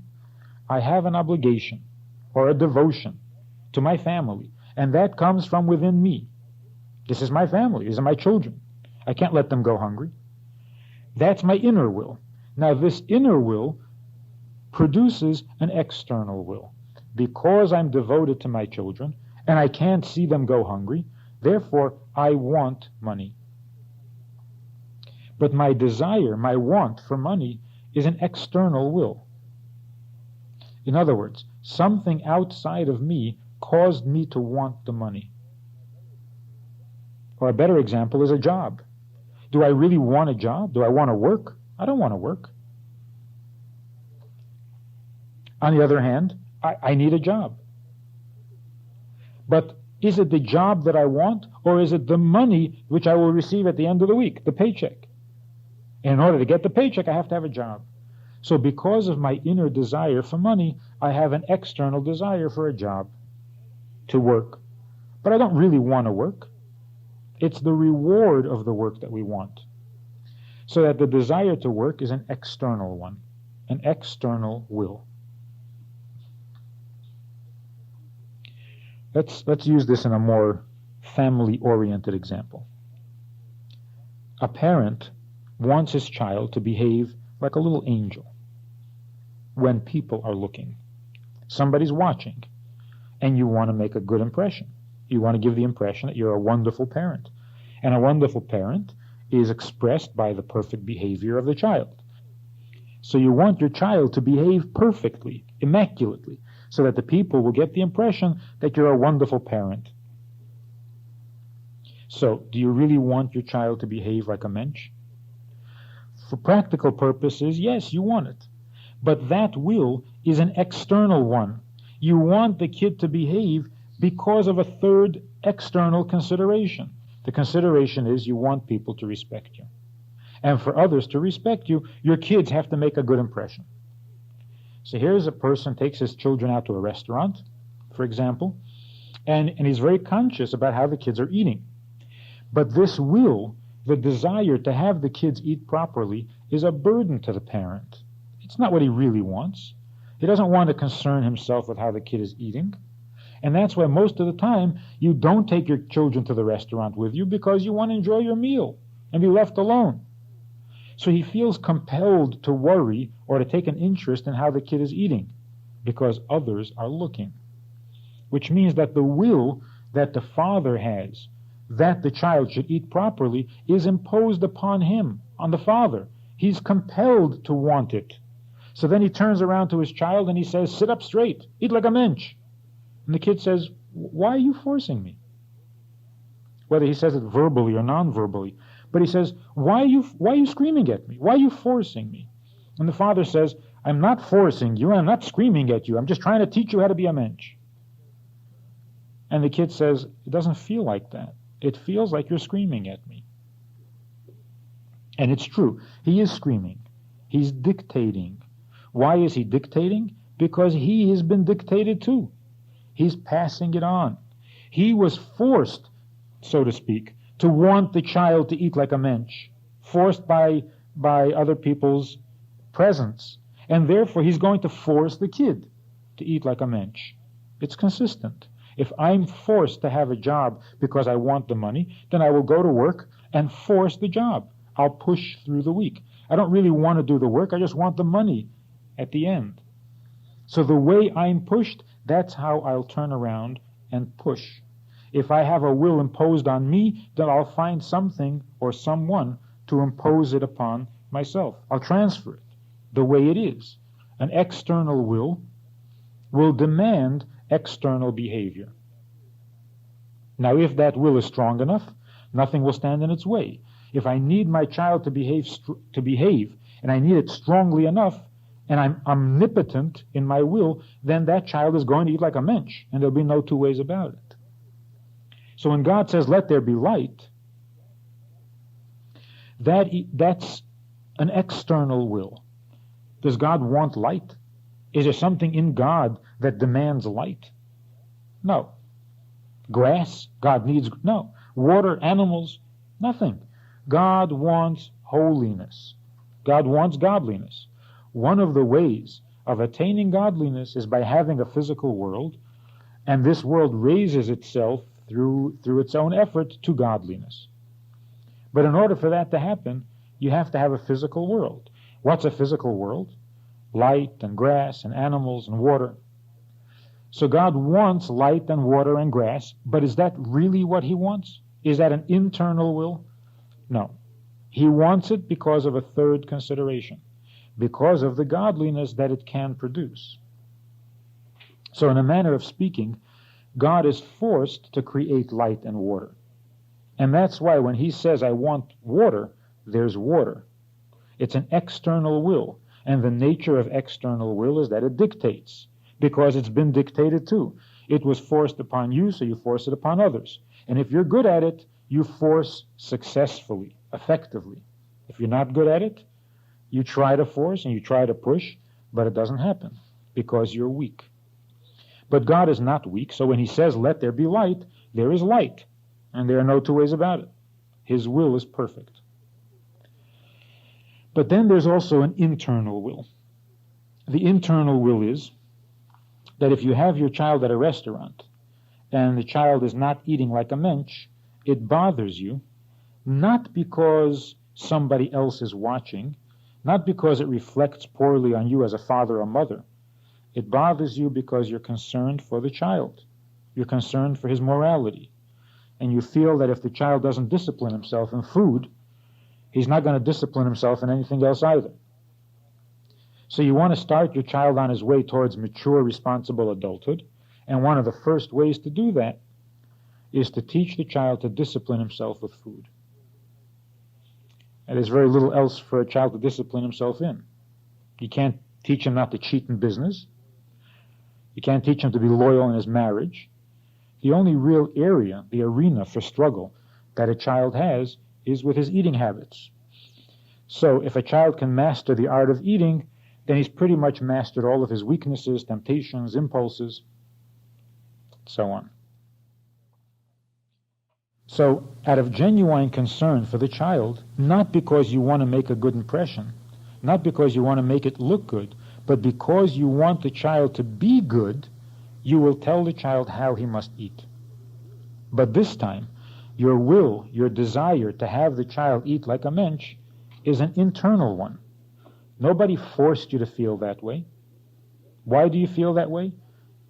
I have an obligation or a devotion to my family, and that comes from within me. This is my family. These are my children. I can't let them go hungry. That's my inner will. Now, this inner will produces an external will. Because I'm devoted to my children, and I can't see them go hungry, therefore I want money. But my desire, my want for money, is an external will. In other words, something outside of me caused me to want the money. Or a better example is a job. Do I really want a job? Do I want to work? I don't want to work. On the other hand, I need a job. But is it the job that I want, or is it the money which I will receive at the end of the week, the paycheck? And in order to get the paycheck, I have to have a job. So because of my inner desire for money, I have an external desire for a job, to work. But I don't really want to work. It's the reward of the work that we want. So that the desire to work is an external one, an external will. Let's use this in a more family-oriented example. A parent wants his child to behave like a little angel when people are looking. Somebody's watching, and you want to make a good impression. You want to give the impression that you're a wonderful parent. And a wonderful parent is expressed by the perfect behavior of the child. So you want your child to behave perfectly, immaculately, so that the people will get the impression that you're a wonderful parent. So, do you really want your child to behave like a mensch? For practical purposes, yes, you want it. But that will is an external one. You want the kid to behave because of a third external consideration. The consideration is you want people to respect you. And for others to respect you, your kids have to make a good impression. So here's a person takes his children out to a restaurant, for example, and he's very conscious about how the kids are eating. But this will, the desire to have the kids eat properly, is a burden to the parent. It's not what he really wants. He doesn't want to concern himself with how the kid is eating. And that's why most of the time you don't take your children to the restaurant with you, because you want to enjoy your meal and be left alone. So he feels compelled to worry or to take an interest in how the kid is eating because others are looking. which means that the will that the father has, that the child should eat properly, is imposed upon him, on the father. He's compelled to want it. So then he turns around to his child and he says, sit up straight, eat like a mensch. And the kid says, why are you forcing me? Whether he says it verbally or non-verbally. But he says, why are you screaming at me? Why are you forcing me? And the father says, I'm not forcing you, I'm not screaming at you, I'm just trying to teach you how to be a mensch. And the kid says, it doesn't feel like that. It feels like you're screaming at me. And it's true. He is screaming. He's dictating. Why is he dictating? Because he has been dictated to. He's passing it on. He was forced, so to speak, to want the child to eat like a mensch, forced by other people's presence. And therefore he's going to force the kid to eat like a mensch. It's consistent. If I'm forced to have a job because I want the money, then I will go to work and force the job. I'll push through the week. I don't really want to do the work, I just want the money at the end. So the way I'm pushed, that's how I'll turn around and push. If I have a will imposed on me, then I'll find something or someone to impose it upon myself. I'll transfer it the way it is. An external will demand external behavior. Now, if that will is strong enough, nothing will stand in its way. If I need my child to behave, and I need it strongly enough, and I'm omnipotent in my will, then that child is going to eat like a mensch, and there'll be no two ways about it. So when God says, let there be light, that's an external will. Does God want light? Is there something in God that demands light? No. Grass, God needs, no. Water, animals, nothing. God wants holiness. God wants godliness. One of the ways of attaining godliness is by having a physical world, and this world raises itself through its own effort to godliness. But in order for that to happen, you have to have a physical world. What's a physical world? Light and grass and animals and water. So God wants light and water and grass, but is that really what he wants? Is that an internal will? No. He wants it because of a third consideration, because of the godliness that it can produce. So in a manner of speaking, God is forced to create light and water. And that's why when he says, I want water, there's water. It's an external will. And the nature of external will is that it dictates, because it's been dictated to. It was forced upon you, so you force it upon others. And if you're good at it, you force successfully, effectively. If you're not good at it, you try to force and you try to push, but it doesn't happen because you're weak. But God is not weak, so when he says, let there be light, there is light. And there are no two ways about it. His will is perfect. But then there's also an internal will. The internal will is that if you have your child at a restaurant and the child is not eating like a mensch, it bothers you, not because somebody else is watching, not because it reflects poorly on you as a father or mother. It bothers you because you're concerned for the child. You're concerned for his morality. And you feel that if the child doesn't discipline himself in food, he's not going to discipline himself in anything else either. So you want to start your child on his way towards mature, responsible adulthood. And one of the first ways to do that is to teach the child to discipline himself with food. And there's very little else for a child to discipline himself in. You can't teach him not to cheat in business. You can't teach him to be loyal in his marriage. The only real area, the arena for struggle that a child has is with his eating habits. So if a child can master the art of eating, then he's pretty much mastered all of his weaknesses, temptations, impulses, so on. So out of genuine concern for the child, not because you want to make a good impression, not because you want to make it look good, but because you want the child to be good, you will tell the child how he must eat. But this time, your will, your desire to have the child eat like a mensch is an internal one. Nobody forced you to feel that way. Why do you feel that way?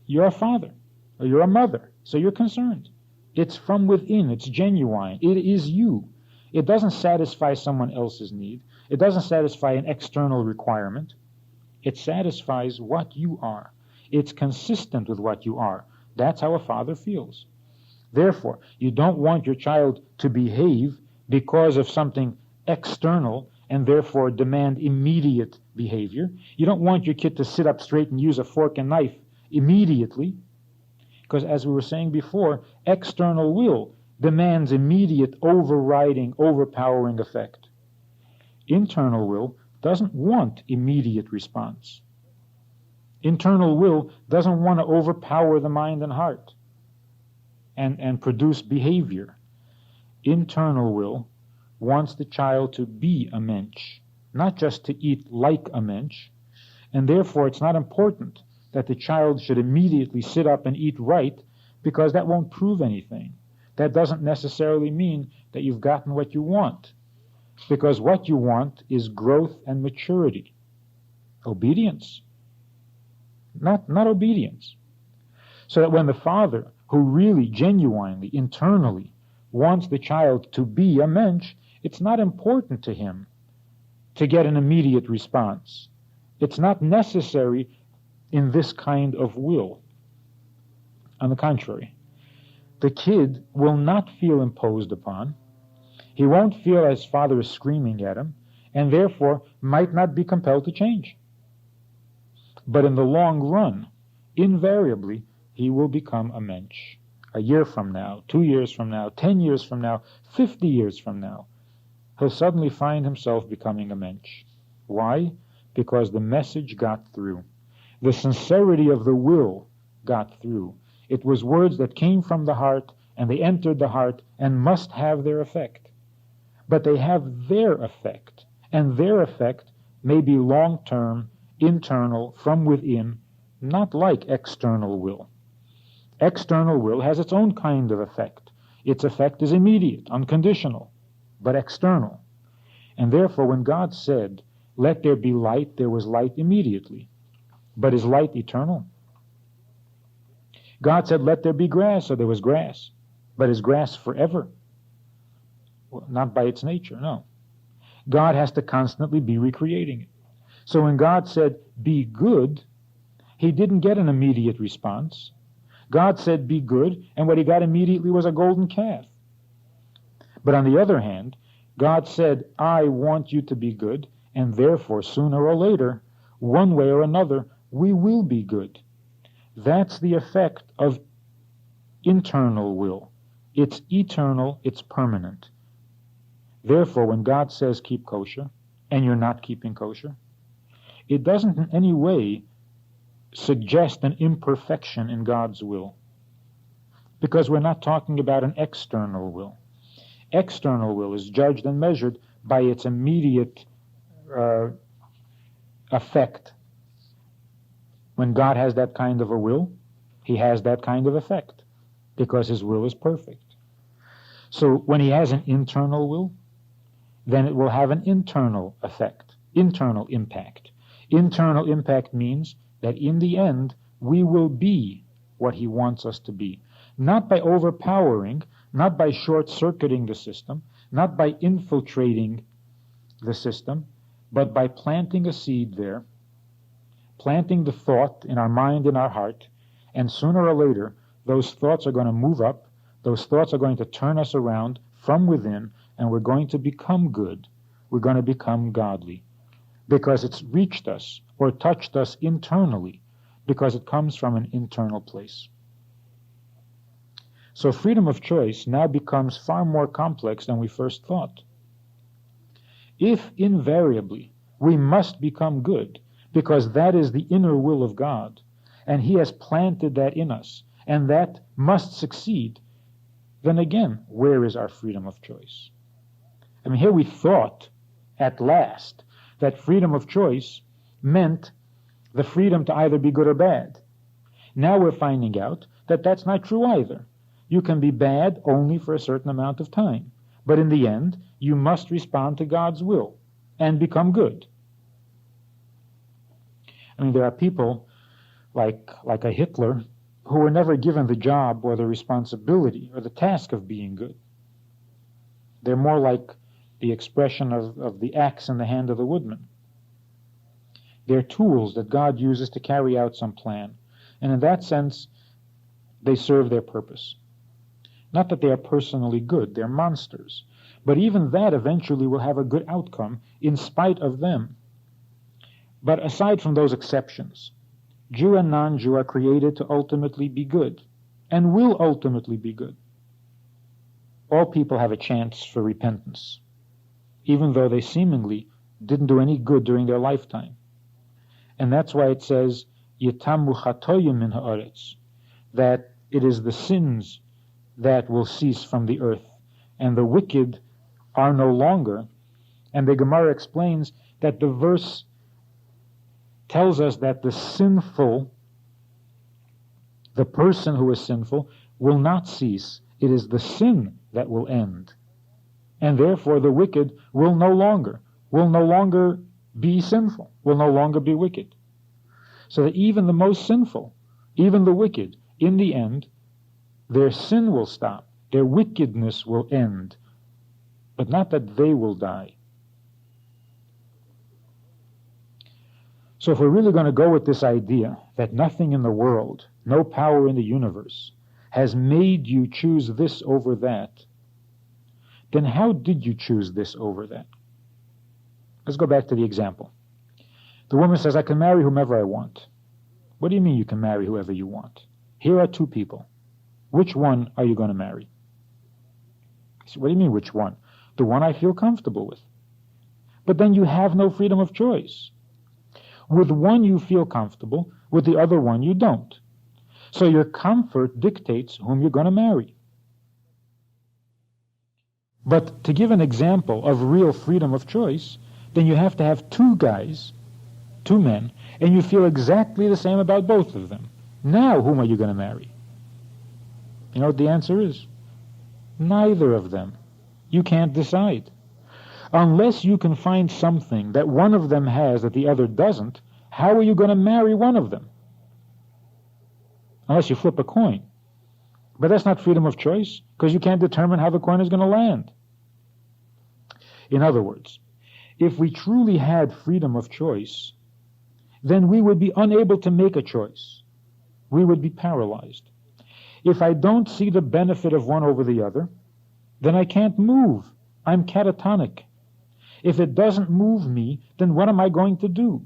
You're a father. Or you're a mother, so you're concerned. It's from within. It's genuine. It is you. It doesn't satisfy someone else's need. It doesn't satisfy an external requirement. It satisfies what you are. It's consistent with what you are. That's how a father feels. Therefore, you don't want your child to behave because of something external and therefore demand immediate behavior. You don't want your kid to sit up straight and use a fork and knife immediately, because as we were saying before, external will demands immediate overriding, overpowering effect. Internal will doesn't want immediate response. Internal will doesn't want to overpower the mind and heart and produce behavior. Internal will wants the child to be a mensch, not just to eat like a mensch, and therefore it's not important that the child should immediately sit up and eat right, because that won't prove anything. That doesn't necessarily mean that you've gotten what you want, because what you want is growth and maturity. Obedience. Not obedience. So that when the father, who really, genuinely, internally wants the child to be a mensch, it's not important to him to get an immediate response. It's not necessary in this kind of will. On the contrary, the kid will not feel imposed upon. He won't feel as father is screaming at him, and therefore might not be compelled to change. But in the long run, invariably, he will become a mensch. A year from now, 2 years from now, 10 years from now, 50 years from now, he'll suddenly find himself becoming a mensch. Why? Because the message got through. The sincerity of the will got through. It was words that came from the heart, and they entered the heart and must have their effect. But they have their effect, and their effect may be long-term, internal, from within, not like external will. External will has its own kind of effect. Its effect is immediate, unconditional, but external. And therefore, when God said, "Let there be light," there was light immediately. But is light eternal? God said, "Let there be grass," so there was grass. But is grass forever? Well, not by its nature, no. God has to constantly be recreating it. So when God said, "Be good," he didn't get an immediate response. God said, "Be good," and what he got immediately was a golden calf. But on the other hand, God said, "I want you to be good," and therefore, sooner or later, one way or another, we will be good. That's the effect of internal will. It's eternal, it's permanent. Therefore, when God says keep kosher, and you're not keeping kosher, it doesn't in any way suggest an imperfection in God's will, because we're not talking about an external will. External will is judged and measured by its immediate effect. When God has that kind of a will, he has that kind of effect, because his will is perfect. So when he has an internal will, then it will have an internal effect, internal impact. Internal impact means that in the end, we will be what he wants us to be. Not by overpowering, not by short-circuiting the system, not by infiltrating the system, but by planting a seed there, planting the thought in our mind, in our heart, and sooner or later, those thoughts are going to move up, those thoughts are going to turn us around from within, and we're going to become good. We're going to become godly, because it's reached us or touched us internally, because it comes from an internal place. So freedom of choice now becomes far more complex than we first thought. If invariably we must become good, because that is the inner will of God, and he has planted that in us, and that must succeed, then again, where is our freedom of choice? I mean, here we thought, at last, that freedom of choice meant the freedom to either be good or bad. Now we're finding out that that's not true either. You can be bad only for a certain amount of time, but in the end, you must respond to God's will and become good. I mean, there are people like a Hitler who were never given the job or the responsibility or the task of being good. They're more like the expression of the axe in the hand of the woodman. They're tools that God uses to carry out some plan. And in that sense, they serve their purpose. Not that they are personally good, they're monsters. But even that eventually will have a good outcome in spite of them. But aside from those exceptions, Jew and non-Jew are created to ultimately be good, and will ultimately be good. All people have a chance for repentance, even though they seemingly didn't do any good during their lifetime. And that's why it says, Yitamu chatoyim min haaretz, that it is the sins that will cease from the earth, and the wicked are no longer. And the Gemara explains that the verse tells us that the sinful, the person who is sinful, will not cease. It is the sin that will end. And therefore the wicked will no longer be sinful, will no longer be wicked. So that even the most sinful, even the wicked, in the end, their sin will stop, their wickedness will end, but not that they will die. So if we're really going to go with this idea that nothing in the world, no power in the universe, has made you choose this over that, then how did you choose this over that? Let's go back to the example. The woman says, I can marry whomever I want. What do you mean you can marry whoever you want? Here are two people. Which one are you going to marry? So what do you mean, which one? The one I feel comfortable with. But then you have no freedom of choice. With one you feel comfortable, with the other one you don't. So your comfort dictates whom you're going to marry. But to give an example of real freedom of choice, then you have to have two guys, two men, and you feel exactly the same about both of them. Now whom are you going to marry? You know what the answer is? Neither of them. You can't decide. Unless you can find something that one of them has that the other doesn't, how are you going to marry one of them? Unless you flip a coin. But that's not freedom of choice, because you can't determine how the coin is going to land. In other words, if we truly had freedom of choice, then we would be unable to make a choice. We would be paralyzed. If I don't see the benefit of one over the other, then I can't move. I'm catatonic. If it doesn't move me, then what am I going to do?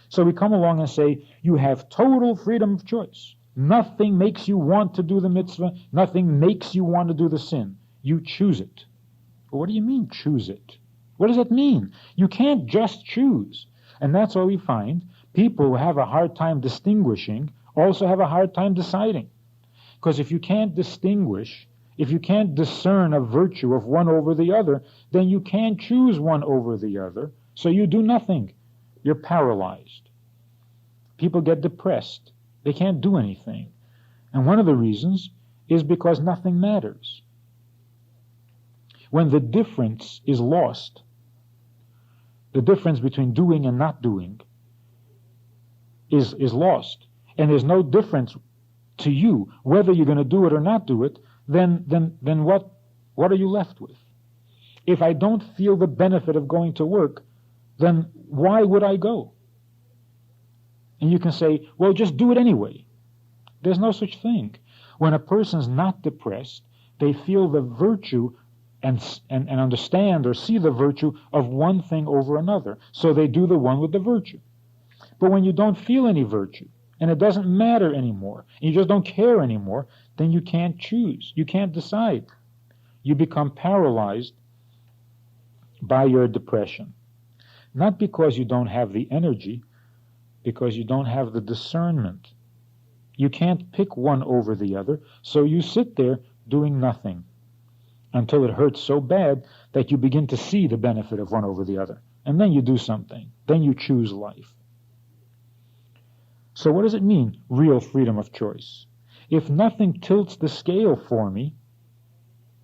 So we come along and say, you have total freedom of choice. Nothing makes you want to do the mitzvah. Nothing makes you want to do the sin. You choose it. Well, what do you mean, choose it? What does that mean? You can't just choose. And that's why we find people who have a hard time distinguishing also have a hard time deciding. Because if you can't distinguish, if you can't discern a virtue of one over the other, then you can't choose one over the other, so you do nothing. You're paralyzed. People get depressed. They can't do anything. And one of the reasons is because nothing matters. When the difference is lost, the difference between doing and not doing is lost, and there's no difference to you whether you're going to do it or not do it, then what are you left with? If I don't feel the benefit of going to work, then why would I go? And you can say, well, just do it anyway. There's no such thing. When a person's not depressed, they feel the virtue and understand or see the virtue of one thing over another. So they do the one with the virtue. But when you don't feel any virtue, and it doesn't matter anymore, and you just don't care anymore, then you can't choose. You can't decide. You become paralyzed by your depression. Not because you don't have the energy, because you don't have the discernment. You can't pick one over the other, so you sit there doing nothing until it hurts so bad that you begin to see the benefit of one over the other. And then you do something. Then you choose life. So what does it mean, real freedom of choice? If nothing tilts the scale for me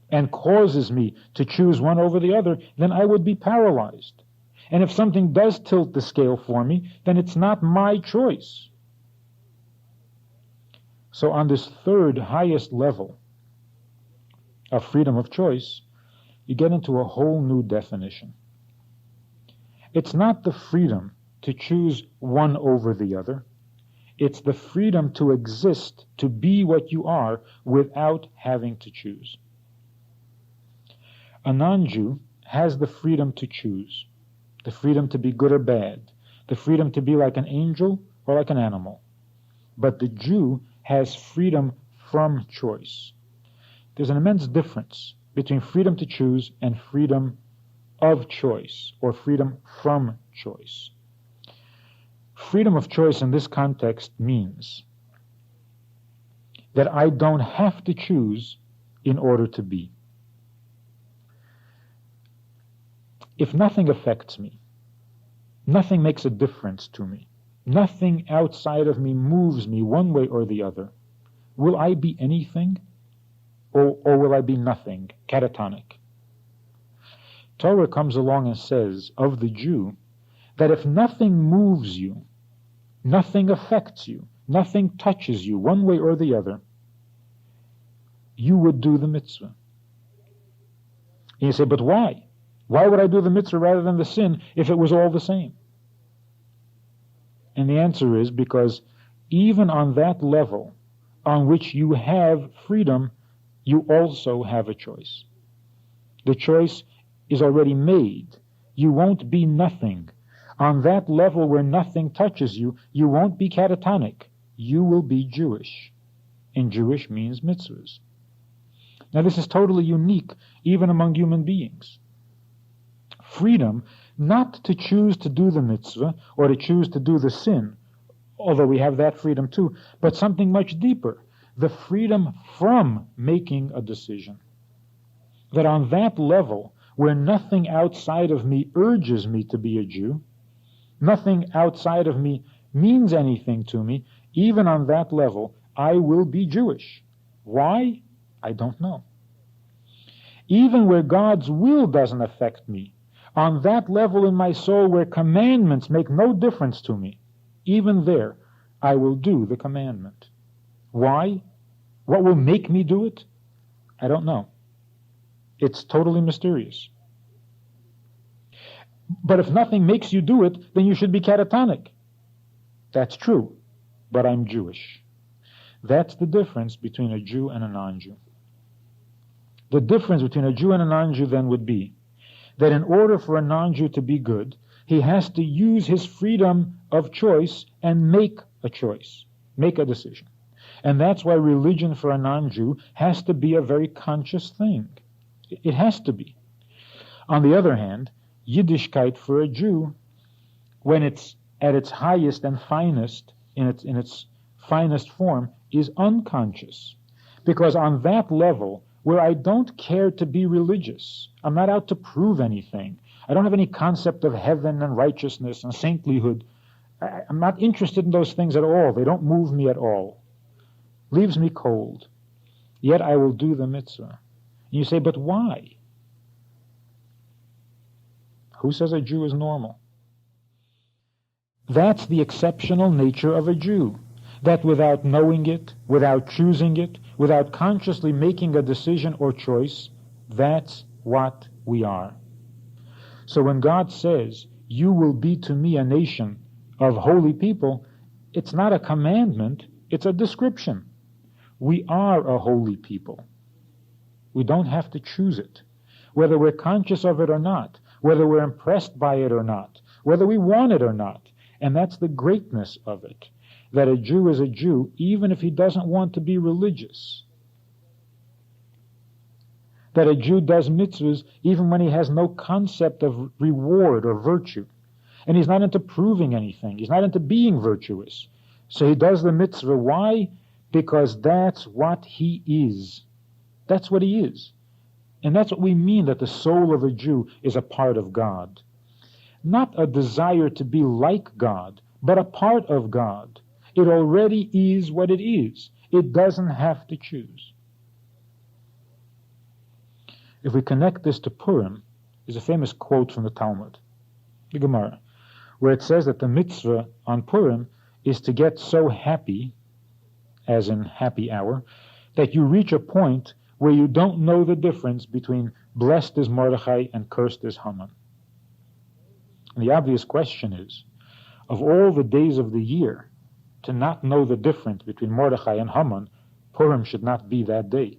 and causes me to choose one over the other, then I would be paralyzed. And if something does tilt the scale for me, then it's not my choice. So on this third highest level of freedom of choice, you get into a whole new definition. It's not the freedom to choose one over the other. It's the freedom to exist, to be what you are, without having to choose. A non-Jew has the freedom to choose, the freedom to be good or bad, the freedom to be like an angel or like an animal. But the Jew has freedom from choice. There's an immense difference between freedom to choose and freedom of choice, or freedom from choice. Freedom of choice in this context means that I don't have to choose in order to be. If nothing affects me, nothing makes a difference to me, nothing outside of me moves me one way or the other, will I be anything, or will I be nothing, catatonic? Torah comes along and says of the Jew that if nothing moves you, nothing affects you, nothing touches you one way or the other, you would do the mitzvah. And you say, but why? Why would I do the mitzvah rather than the sin if it was all the same? And the answer is because even on that level on which you have freedom, you also have a choice. The choice is already made. You won't be nothing. On that level where nothing touches you, you won't be catatonic. You will be Jewish. And Jewish means mitzvahs. Now this is totally unique, even among human beings. Freedom not to choose to do the mitzvah or to choose to do the sin, although we have that freedom too, but something much deeper, the freedom from making a decision. That on that level, where nothing outside of me urges me to be a Jew, nothing outside of me means anything to me, even on that level, I will be Jewish. Why? I don't know. Even where God's will doesn't affect me, on that level in my soul where commandments make no difference to me, even there, I will do the commandment. Why? What will make me do it? I don't know. It's totally mysterious. But if nothing makes you do it, then you should be catatonic. That's true, but I'm Jewish. That's the difference between a Jew and a non-Jew. The difference between a Jew and a non-Jew then would be that in order for a non-Jew to be good, he has to use his freedom of choice and make a choice, make a decision. And that's why religion for a non-Jew has to be a very conscious thing. It has to be. On the other hand, Yiddishkeit for a Jew, when it's at its highest and finest, in its finest form, is unconscious. Because on that level, where I don't care to be religious, I'm not out to prove anything, I don't have any concept of heaven and righteousness and saintlyhood, I'm not interested in those things at all, they don't move me at all, leaves me cold, yet I will do the mitzvah. And you say, but why? Who says a Jew is normal? That's the exceptional nature of a Jew. That without knowing it, without choosing it, without consciously making a decision or choice, that's what we are. So when God says, you will be to me a nation of holy people, it's not a commandment, it's a description. We are a holy people. We don't have to choose it. Whether we're conscious of it or not, whether we're impressed by it or not, whether we want it or not. And that's the greatness of it, that a Jew is a Jew even if he doesn't want to be religious. That a Jew does mitzvahs even when he has no concept of reward or virtue. And he's not into proving anything. He's not into being virtuous. So he does the mitzvah. Why? Because that's what he is. That's what he is. And that's what we mean that the soul of a Jew is a part of God. Not a desire to be like God, but a part of God. It already is what it is. It doesn't have to choose. If we connect this to Purim, there's a famous quote from the Talmud, the Gemara, where it says that the mitzvah on Purim is to get so happy as in happy hour, that you reach a point where you don't know the difference between blessed is Mordechai and cursed is Haman. And the obvious question is, of all the days of the year, to not know the difference between Mordechai and Haman, Purim should not be that day.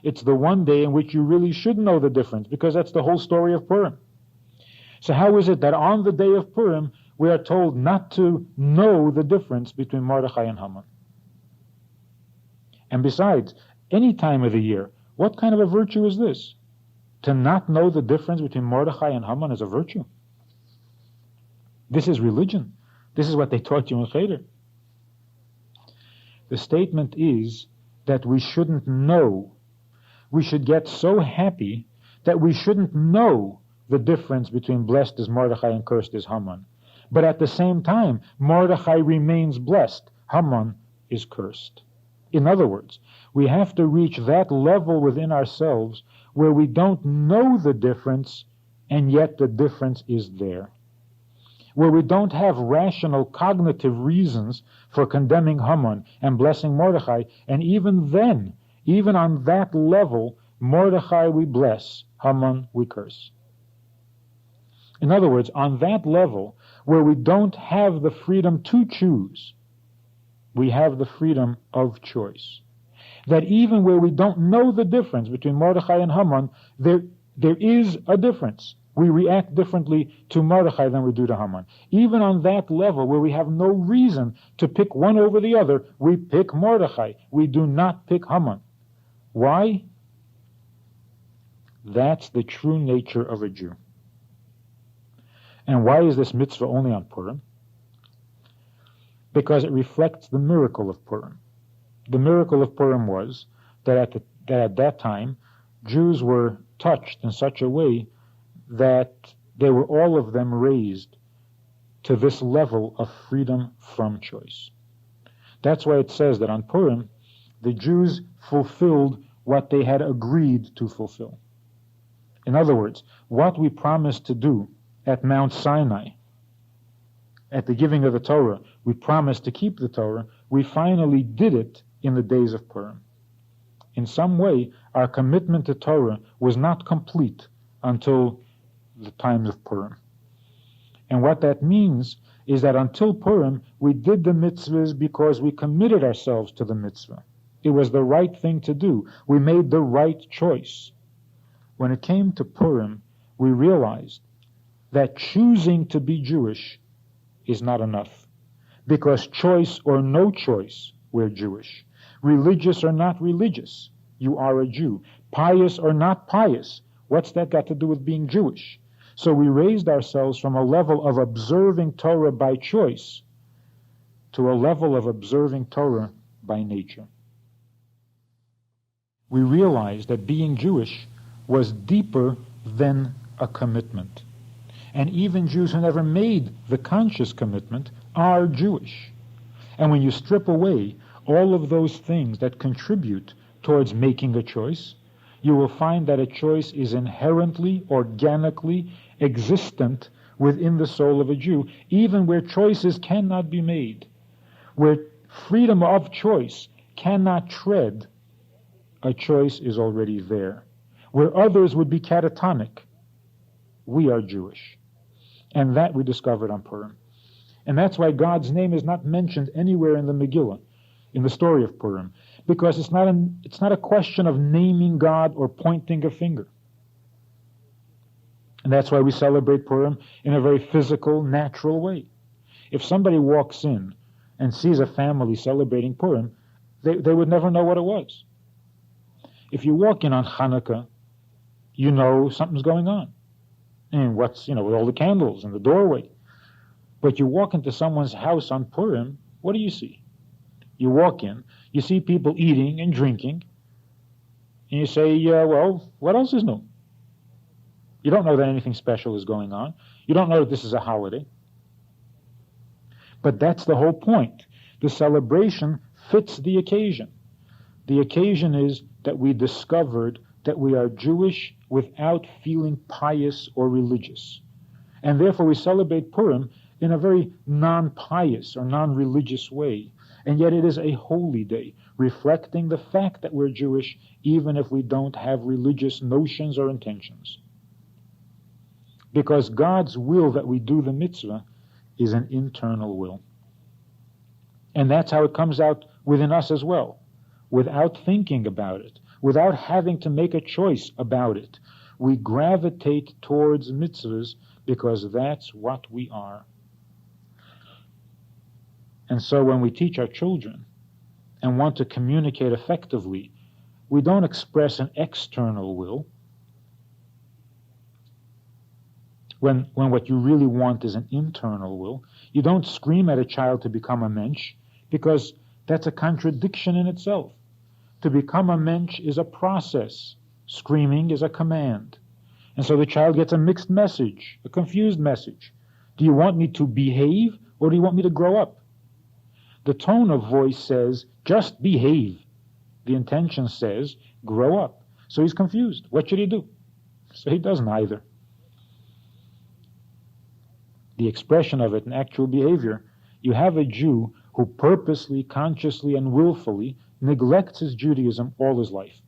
It's the one day in which you really should know the difference, because that's the whole story of Purim. So how is it that on the day of Purim, we are told not to know the difference between Mordechai and Haman? And besides, any time of the year, what kind of a virtue is this? To not know the difference between Mordechai and Haman is a virtue. This is religion. This is what they taught you in Cheder. The statement is that we shouldn't know. We should get so happy that we shouldn't know the difference between blessed is Mordechai and cursed is Haman. But at the same time, Mordechai remains blessed. Haman is cursed. In other words, we have to reach that level within ourselves where we don't know the difference, and yet the difference is there. Where we don't have rational cognitive reasons for condemning Haman and blessing Mordechai, and even then, even on that level, Mordechai we bless, Haman we curse. In other words, on that level, where we don't have the freedom to choose, we have the freedom of choice. That even where we don't know the difference between Mordechai and Haman, there is a difference. We react differently to Mordechai than we do to Haman. Even on that level where we have no reason to pick one over the other, we pick Mordechai. We do not pick Haman. Why? That's the true nature of a Jew. And why is this mitzvah only on Purim? Because it reflects the miracle of Purim. The miracle of Purim was that at that time, Jews were touched in such a way that they were all of them raised to this level of freedom from choice. That's why it says that on Purim, the Jews fulfilled what they had agreed to fulfill. In other words, what we promised to do at Mount Sinai, at the giving of the Torah, we promised to keep the Torah, we finally did it in the days of Purim. In some way, our commitment to Torah was not complete until the times of Purim. And what that means is that until Purim, we did the mitzvahs because we committed ourselves to the mitzvah. It was the right thing to do. We made the right choice. When it came to Purim, we realized that choosing to be Jewish is not enough. Because choice or no choice, we're Jewish. Religious or not religious, you are a Jew. Pious or not pious, what's that got to do with being Jewish? So we raised ourselves from a level of observing Torah by choice to a level of observing Torah by nature. We realized that being Jewish was deeper than a commitment. And even Jews who never made the conscious commitment are Jewish. And when you strip away all of those things that contribute towards making a choice, you will find that a choice is inherently, organically existent within the soul of a Jew, even where choices cannot be made, where freedom of choice cannot tread, a choice is already there. Where others would be catatonic, we are Jewish. And that we discovered on Purim. And that's why God's name is not mentioned anywhere in the Megillah, in the story of Purim, because it's not a question of naming God or pointing a finger. And that's why we celebrate Purim in a very physical, natural way. If somebody walks in and sees a family celebrating Purim, they would never know what it was. If you walk in on Hanukkah, you know something's going on. And with all the candles in the doorway. But you walk into someone's house on Purim, what do you see? You walk in, you see people eating and drinking, and you say, well, what else is new? You don't know that anything special is going on. You don't know that this is a holiday. But that's the whole point. The celebration fits the occasion. The occasion is that we discovered that we are Jewish without feeling pious or religious. And therefore we celebrate Purim in a very non-pious or non-religious way. And yet it is a holy day, reflecting the fact that we're Jewish, even if we don't have religious notions or intentions. Because God's will that we do the mitzvah is an internal will. And that's how it comes out within us as well, without thinking about it, without having to make a choice about it. We gravitate towards mitzvahs because that's what we are. And so when we teach our children and want to communicate effectively, we don't express an external will, when what you really want is an internal will. You don't scream at a child to become a mensch, because that's a contradiction in itself. To become a mensch is a process. Screaming is a command. And so the child gets a mixed message, a confused message. Do you want me to behave, or do you want me to grow up? The tone of voice says, just behave. The intention says, grow up. So he's confused. What should he do? So he does neither. The expression of it in actual behavior, you have a Jew who purposely, consciously, and willfully neglects his Judaism all his life.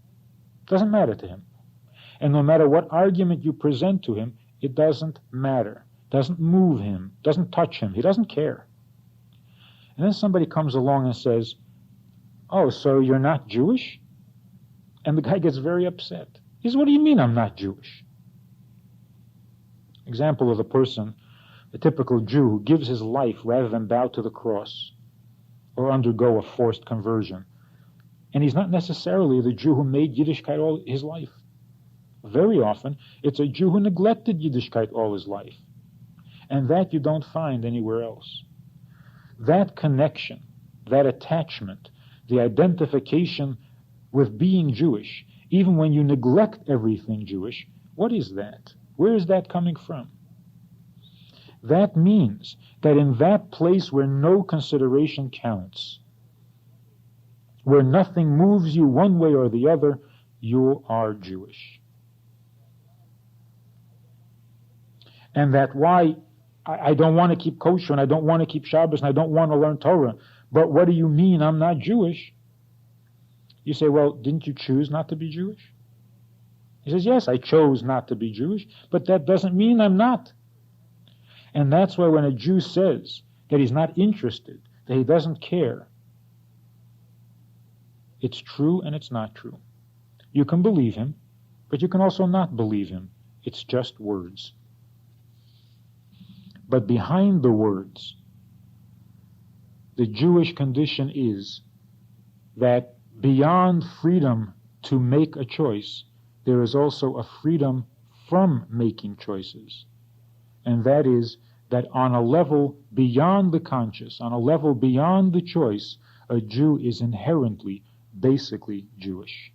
Doesn't matter to him. And no matter what argument you present to him, it doesn't matter. Doesn't move him. Doesn't touch him. He doesn't care. And then somebody comes along and says, oh, so you're not Jewish? And the guy gets very upset. He says, what do you mean I'm not Jewish? Example of a person, a typical Jew who gives his life rather than bow to the cross or undergo a forced conversion. And he's not necessarily the Jew who made Yiddishkeit all his life. Very often, it's a Jew who neglected Yiddishkeit all his life. And that you don't find anywhere else. That connection, that attachment, the identification with being Jewish, even when you neglect everything Jewish, what is that? Where is that coming from? That means that in that place where no consideration counts, where nothing moves you one way or the other, you are Jewish. And that why I don't want to keep kosher, and I don't want to keep Shabbos, and I don't want to learn Torah. But what do you mean I'm not Jewish? You say, well, didn't you choose not to be Jewish? He says, yes, I chose not to be Jewish, but that doesn't mean I'm not. And that's why when a Jew says that he's not interested, that he doesn't care, it's true and it's not true. You can believe him, but you can also not believe him. It's just words. But behind the words, the Jewish condition is that beyond freedom to make a choice, there is also a freedom from making choices. And that is that on a level beyond the conscious, on a level beyond the choice, a Jew is inherently, basically Jewish.